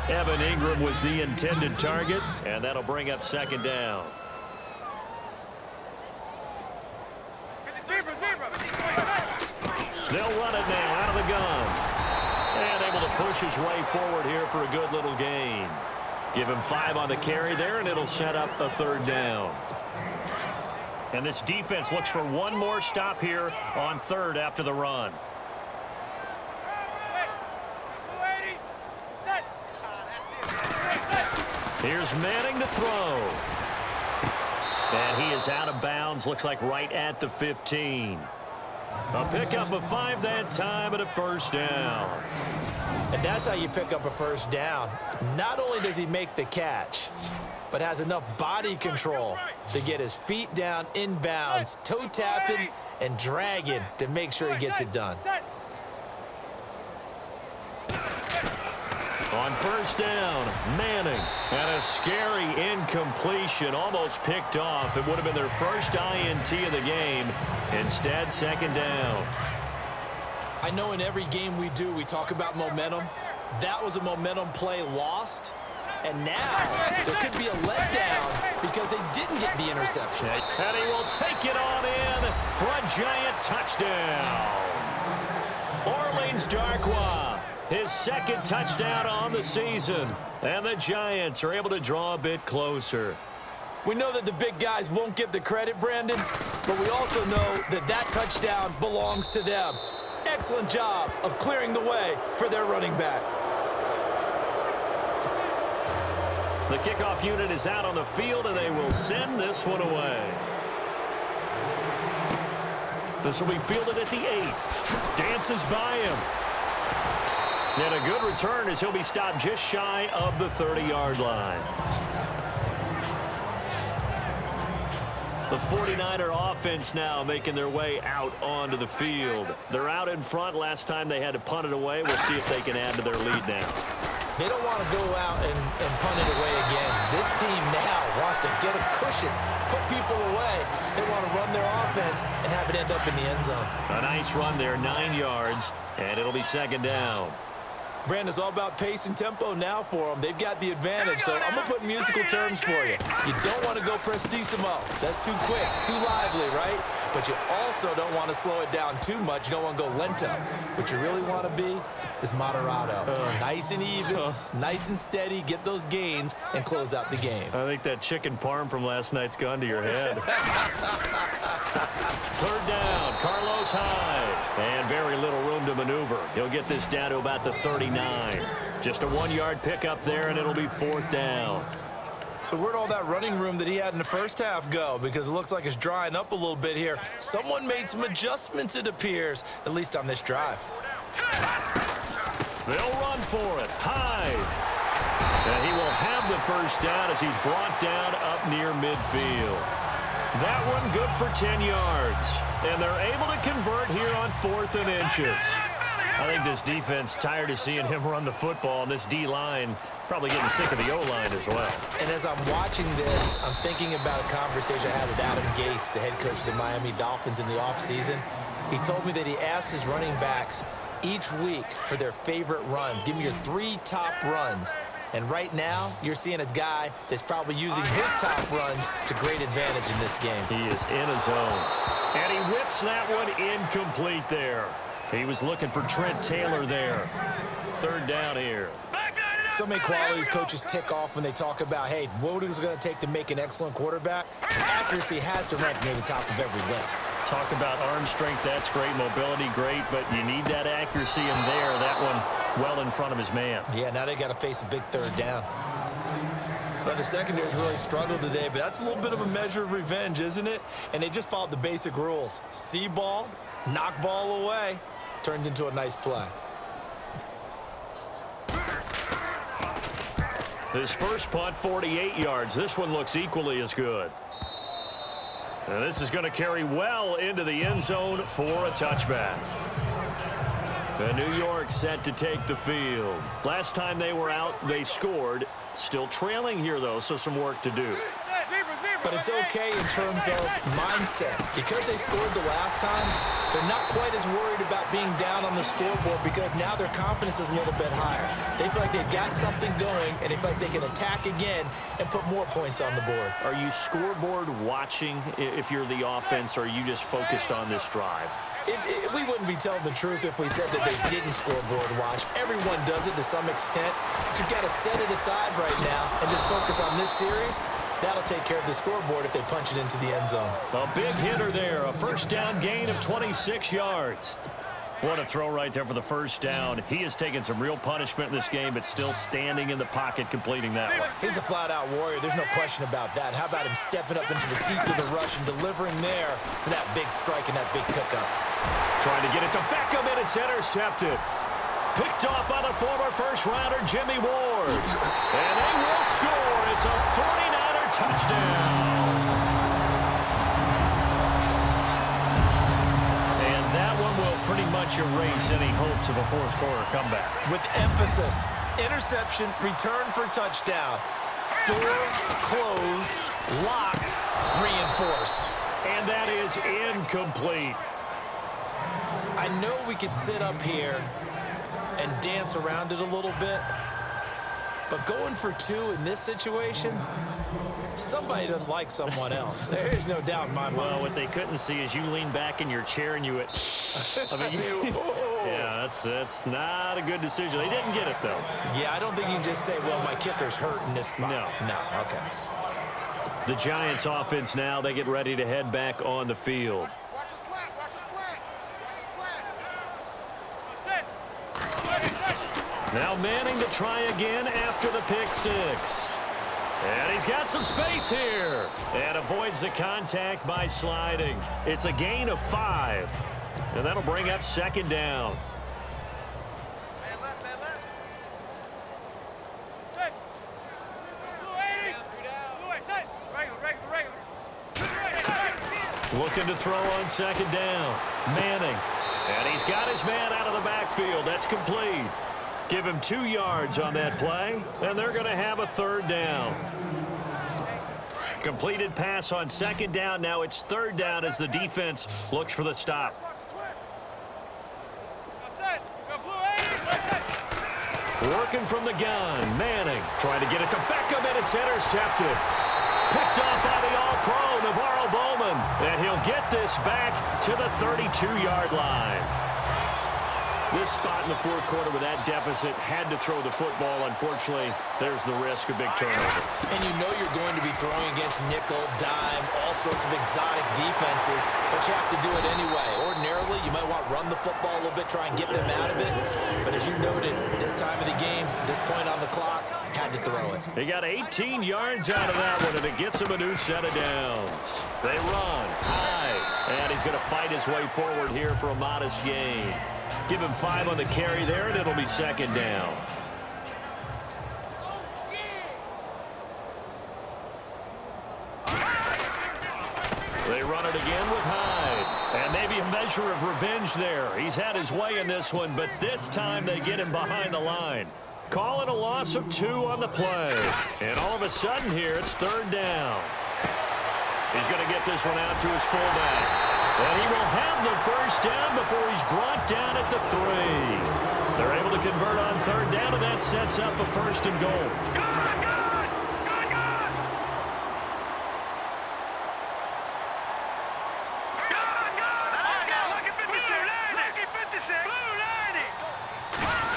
Evan Ingram was the intended target, and that'll bring up second down. They'll run it now out of the gun. And able to push his way forward here for a good little gain. Give him 5 on the carry there, and it'll set up a third down. And this defense looks for one more stop here on third after the run. Here's Manning to throw. And he is out of bounds, looks like right at the 15. A pickup of 5 that time and a first down. And that's how you pick up a first down. Not only does he make the catch, but has enough body control to get his feet down inbounds, toe tapping and dragging to make sure he gets it done. On first down, Manning. And a scary incompletion, almost picked off. It would have been their first INT of the game. Instead, second down. I know in every game we do, we talk about momentum. That was a momentum play lost. And now there could be a letdown because they didn't get the interception. And he will take it on in for a giant touchdown. Orleans Darkwa, his second touchdown on the season. And the Giants are able to draw a bit closer. We know that the big guys won't get the credit, Brandon, but we also know that that touchdown belongs to them. Excellent job of clearing the way for their running back. The kickoff unit is out on the field, and they will send this one away. This will be fielded at the 8. Dances by him. And a good return as he'll be stopped just shy of the 30-yard line. The 49er offense now making their way out onto the field. They're out in front. Last time they had to punt it away. We'll see if they can add to their lead now. They don't want to go out and punt it away again. This team now wants to get a cushion, put people away. They want to run their offense and have it end up in the end zone. A nice run there, 9 yards, and it'll be second down. Brandon, it's all about pace and tempo now for them. They've got the advantage, so I'm going to put musical terms for you. You don't want to go prestissimo. That's too quick, too lively, right? But you also don't want to slow it down too much. You don't want to go lento. What you really want to be is moderato. Nice and even, nice and steady, get those gains, and close out the game. I think that chicken parm from last night's gone to your head. Third down, Carlos Hyde. And very little room to maneuver. He'll get this down to about the 39. Just a 1-yard pickup there, and it'll be fourth down. So where'd all that running room that he had in the first half go? Because it looks like it's drying up a little bit here. Someone made some adjustments, it appears, at least on this drive. They'll run for it. Hyde. And he will have the first down as he's brought down up near midfield. That one good for 10 yards. And they're able to convert here on 4th and inches. I think this defense tired of seeing him run the football, and this D-line probably getting sick of the O-line as well. And as I'm watching this, I'm thinking about a conversation I had with Adam Gase, the head coach of the Miami Dolphins in the offseason. He told me that he asked his running backs each week for their favorite runs. Give me your 3 top runs. And right now, you're seeing a guy that's probably using his top runs to great advantage in this game. He is in a zone. And he whips that one incomplete there. He was looking for Trent Taylor there. Third down here. So many qualities coaches tick off when they talk about, hey, what is it going to take to make an excellent quarterback? Accuracy has to rank near the top of every list. Talk about arm strength, that's great. Mobility, great, but you need that accuracy in there. That one well in front of his man. Yeah, now they got to face a big third down. Well, the secondary's really struggled today, but that's a little bit of a measure of revenge, isn't it? And they just followed the basic rules. See ball, knock ball away, turns into a nice play. His first punt, 48 yards. This one looks equally as good. And this is going to carry well into the end zone for a touchback. And New York set to take the field. Last time they were out, they scored. Still trailing here, though, so some work to do. But it's okay in terms of mindset. Because they scored the last time, they're not quite as worried about being down on the scoreboard because now their confidence is a little bit higher. They feel like they've got something going, and they feel like they can attack again and put more points on the board. Are you scoreboard watching if you're the offense, or are you just focused on this drive? We wouldn't be telling the truth if we said that they didn't scoreboard watch. Everyone does it to some extent. But you've got to set it aside right now and just focus on this series. That'll take care of the scoreboard if they punch it into the end zone. A big hitter there, a first down gain of 26 yards. What a throw right there for the first down. He has taken some real punishment in this game, but still standing in the pocket, completing that one. He's a flat-out warrior. There's no question about that. How about him stepping up into the teeth of the rush and delivering there for that big strike and that big pickup? Trying to get it to Beckham, and it's intercepted. Picked off by the former first-rounder Jimmy Ward. And they will score. It's a 49er touchdown. And that one will pretty much erase any hopes of a fourth-quarter comeback. With emphasis, interception, return for touchdown. Door closed, locked, reinforced. And that is incomplete. I know we could sit up here and dance around it a little bit, but going for two in this situation, somebody doesn't like someone else. There's no doubt in my mind. Well, what they couldn't see is you lean back in your chair and you went, yeah, that's not a good decision. They didn't get it, though. Yeah, I don't think you can just say, well, my kicker's hurt in this spot. No, okay. The Giants offense now, they get ready to head back on the field. Watch the slant, watch the slant. Watch the slant. Now Manning to try again after the pick six. And he's got some space here. And avoids the contact by sliding. It's a gain of 5. And that'll bring up second down. Man left, man left. Looking to throw on second down. Manning. And he's got his man out of the backfield. That's complete. Give him 2 yards on that play, and they're going to have a third down. Completed pass on second down. Now it's third down as the defense looks for the stop. Working from the gun. Manning trying to get it to Beckham, and it's intercepted. Picked off by the All-Pro, Navarro Bowman. And he'll get this back to the 32-yard line. This spot in the fourth quarter with that deficit, had to throw the football. Unfortunately, there's the risk of big turnover. And you know you're going to be throwing against nickel, dime, all sorts of exotic defenses, but you have to do it anyway. Ordinarily, you might want to run the football a little bit, try and get them out of it. But as you noted, this time of the game, this point on the clock, had to throw it. He got 18 yards out of that one, and it gets him a new set of downs. They run high, and he's going to fight his way forward here for a modest gain. Give him 5 on the carry there, and it'll be second down. They run it again with Hyde. And maybe a measure of revenge there. He's had his way in this one, but this time they get him behind the line. Call it a loss of 2 on the play. And all of a sudden here, it's third down. He's going to get this one out to his fullback. And he will have the first down before he's brought down at the 3. They're able to convert on third down, and that sets up a first and goal.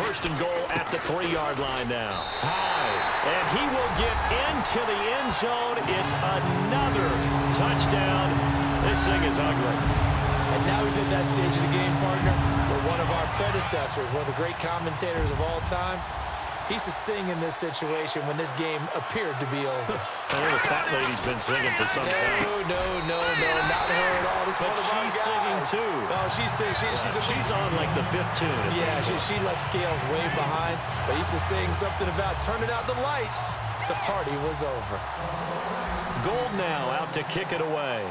First and goal at the 3-yard line now. High. And he will get into the end zone. It's another touchdown. This thing is ugly. And now we've hit that stage of the game, partner, where one of our predecessors, one of the great commentators of all time, he used to sing in this situation when this game appeared to be over. I know the fat lady's been singing for some time. No, not her at all. It's but one of our she's guys. singing too. Oh, she's on like the fifth tune. Yeah, she left Scales way behind, but he's just saying something about turning out the lights. The party was over. Gold now out to kick it away.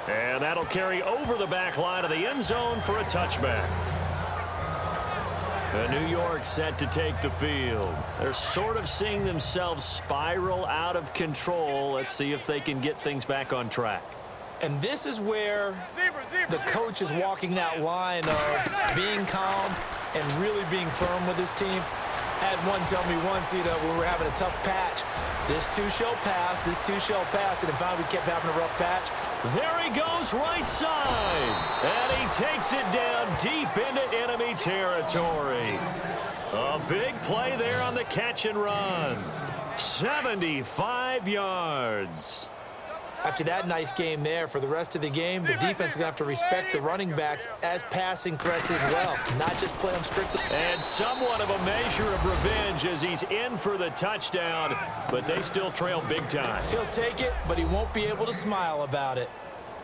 And that'll carry over the back line of the end zone for a touchback. New York set to take the field. They're sort of seeing themselves spiral out of control. Let's see if they can get things back on track. And this is where the coach is walking that line of being calm and really being firm with his team. Had one tell me once, when we're having a tough patch, this too shall pass, this too shall pass, and finally we kept having a rough patch. There he goes right side, and he takes it down deep into enemy territory. A big play there on the catch and run. 75 yards. After that nice game there, for the rest of the game, the defense is going to have to respect the running backs as passing threats as well, not just play them strictly. And somewhat of a measure of revenge as he's in for the touchdown, but they still trail big time. He'll take it, but he won't be able to smile about it.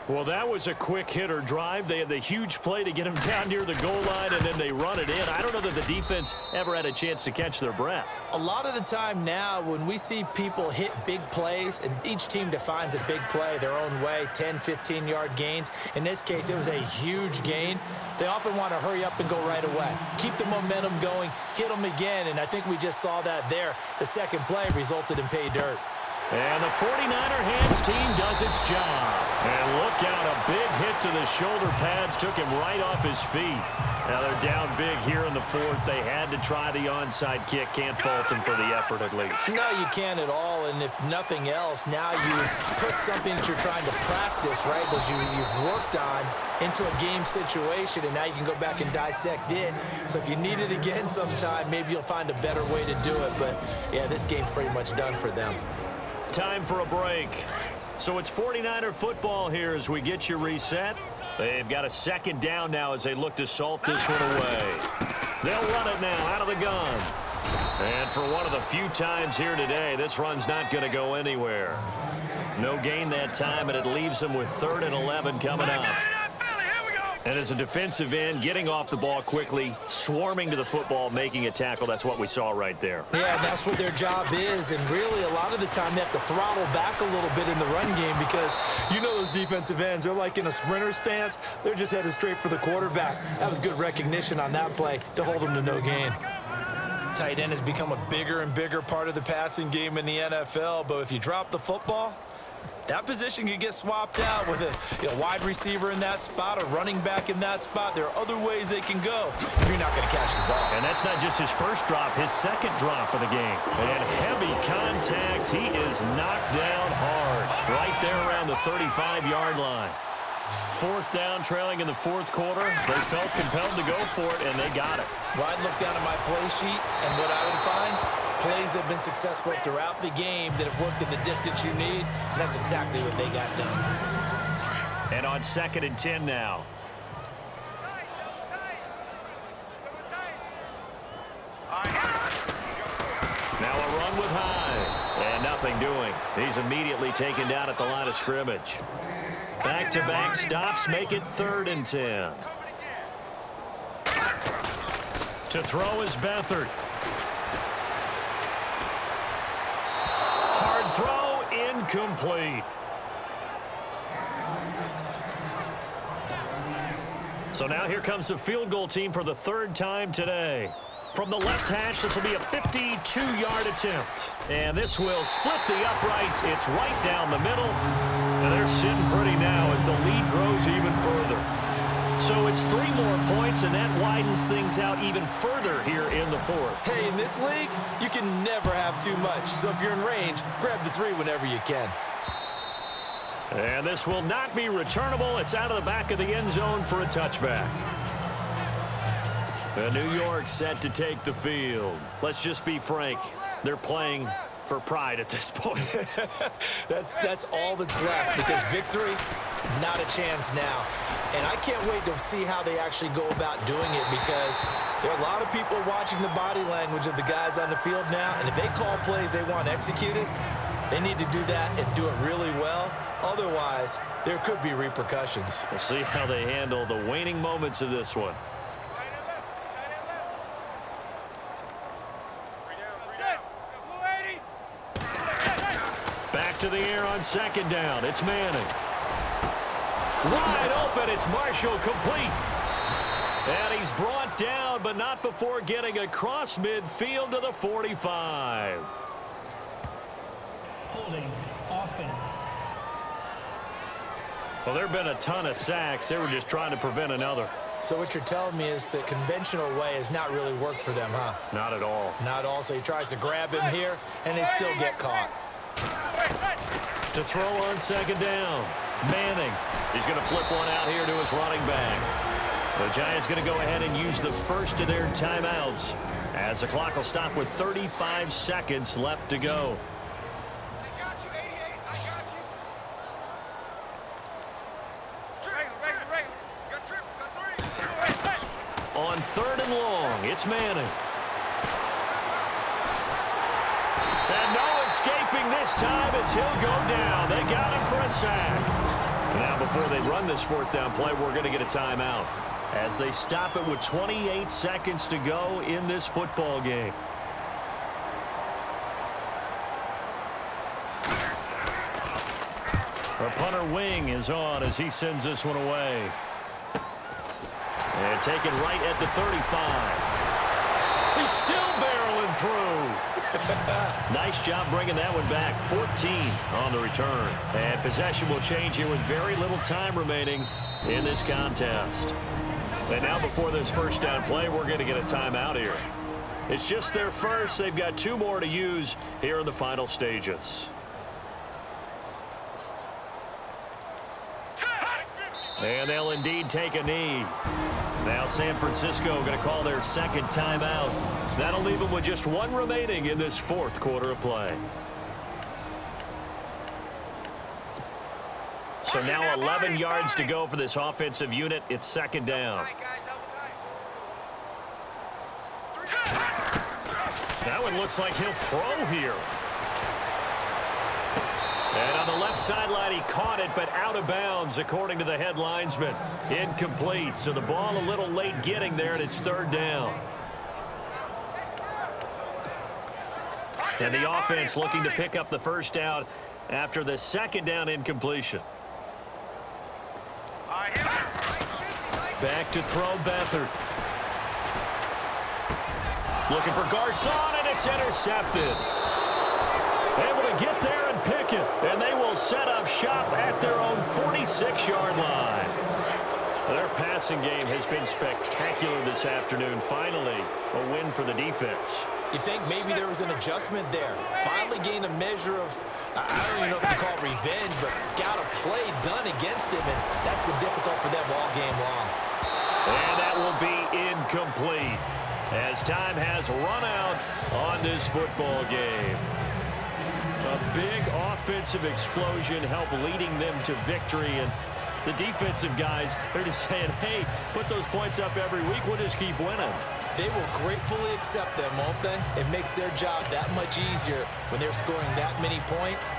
Well, that was a quick hitter drive. They had the huge play to get him down near the goal line, and then they run it in. I don't know that the defense ever had a chance to catch their breath. A lot of the time now when we see people hit big plays, and each team defines a big play their own way, 10, 15-yard gains. In this case, it was a huge gain. They often want to hurry up and go right away. Keep the momentum going, hit them again, and I think we just saw that there. The second play resulted in pay dirt. And the 49er hands team does its job. And look out, a big hit to the shoulder pads took him right off his feet. Now they're down big here in the fourth. They had to try the onside kick. Can't fault them for the effort at least. No, you can't at all. And if nothing else, now you've put something that you're trying to practice, right, that you've worked on into a game situation, and now you can go back and dissect it. So if you need it again sometime, maybe you'll find a better way to do it. But, yeah, this game's pretty much done for them. Time for a break. So it's 49er football here as we get you reset. They've got a second down now as they look to salt this one away. They'll run it now out of the gun. And for one of the few times here today, this run's not going to go anywhere. No gain that time, and it leaves them with 3rd and 11 coming up. And as a defensive end, getting off the ball quickly, swarming to the football, making a tackle, that's what we saw right there. Yeah, that's what their job is. And really, a lot of the time, they have to throttle back a little bit in the run game because you know those defensive ends, they're like in a sprinter stance. They're just headed straight for the quarterback. That was good recognition on that play to hold them to no gain. Tight end has become a bigger and bigger part of the passing game in the NFL, but if you drop the football, that position can get swapped out with a wide receiver in that spot, a running back in that spot. There are other ways they can go if you're not going to catch the ball. And that's not just his first drop, his second drop of the game. And heavy contact. He is knocked down hard right there around the 35-yard line. 4th down, trailing in the 4th quarter. They felt compelled to go for it, and they got it. Well, I'd look down at my play sheet, and what I would find, plays have been successful throughout the game that have worked in the distance you need, and that's exactly what they got done. And on 2nd and 10 now. Now a run with Hyde, and nothing doing. He's immediately taken down at the line of scrimmage. Back-to-back stops make it 3rd and 10. To throw is Beathard. Hard throw, incomplete. So now here comes the field goal team for the 3rd time today. From the left hash, this will be a 52-yard attempt. And this will split the uprights. It's right down the middle. And they're sitting pretty now as the lead grows even further. So it's 3 more points, and that widens things out even further here in the 4th. Hey, in this league, you can never have too much. So if you're in range, grab the 3 whenever you can. And this will not be returnable. It's out of the back of the end zone for a touchback. The New York set to take the field. Let's just be frank. They're playing for pride at this point. That's all that's left because victory, not a chance now. And I can't wait to see how they actually go about doing it because there are a lot of people watching the body language of the guys on the field now. And if they call plays they want executed, They need to do that and do it really well. Otherwise, there could be repercussions. We'll see how they handle the waning moments of this one. Tight end left. Tight end left. 3 down. 280. Back to the air on second down. It's Manning. Wide open. It's Marshall, complete. And he's brought down, but not before getting across midfield to the 45. Holding. Offense. Well, there have been a ton of sacks. They were just trying to prevent another. So what you're telling me is the conventional way has not really worked for them, huh? Not at all. Not all. So he tries to grab him here, and they still get caught. To throw on second down. Manning. He's going to flip one out here to his running back. The Giants going to go ahead and use the first of their timeouts as the clock will stop with 35 seconds left to go. I got you, 88. I got you. Trip. Got trip. Got 3. On third and long, it's Manning. And no escaping this time as he'll go down. They got him for a sack. Now, before they run this fourth down play, we're going to get a timeout as they stop it with 28 seconds to go in this football game. The punter wing is on as he sends this one away. And taken right at the 35. He's still barreling through. Nice job bringing that one back. 14 on the return. And possession will change here with very little time remaining in this contest. And now before this first down play, we're going to get a timeout here. It's just their first. They've got 2 more to use here in the final stages. And they'll indeed take a knee. Now San Francisco going to call their second timeout. That'll leave them with just 1 remaining in this fourth quarter of play. So now 11 yards to go for this offensive unit. It's second down. That one looks like he'll throw here. And on the left sideline, he caught it, but out of bounds, according to the head linesman. Incomplete, so the ball a little late getting there, and it's third down. And the offense looking to pick up the first down after the second down incompletion. Back to throw Beathard. Looking for Garcon, and it's intercepted. Able to get there and pick it. And they will set up shop at their own 46-yard line. Their passing game has been spectacular this afternoon. Finally, a win for the defense. You think maybe there was an adjustment there. Finally gained a measure of, I don't even know if you call it revenge, but got a play done against him, and that's been difficult for them all game long. And that will be incomplete as time has run out on this football game. A big offensive explosion helped leading them to victory, and the defensive guys, they're just saying, hey, put those points up every week, we'll just keep winning. They will gratefully accept them, won't they? It makes their job that much easier when they're scoring that many points.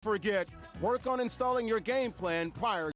Forget, work on installing your game plan prior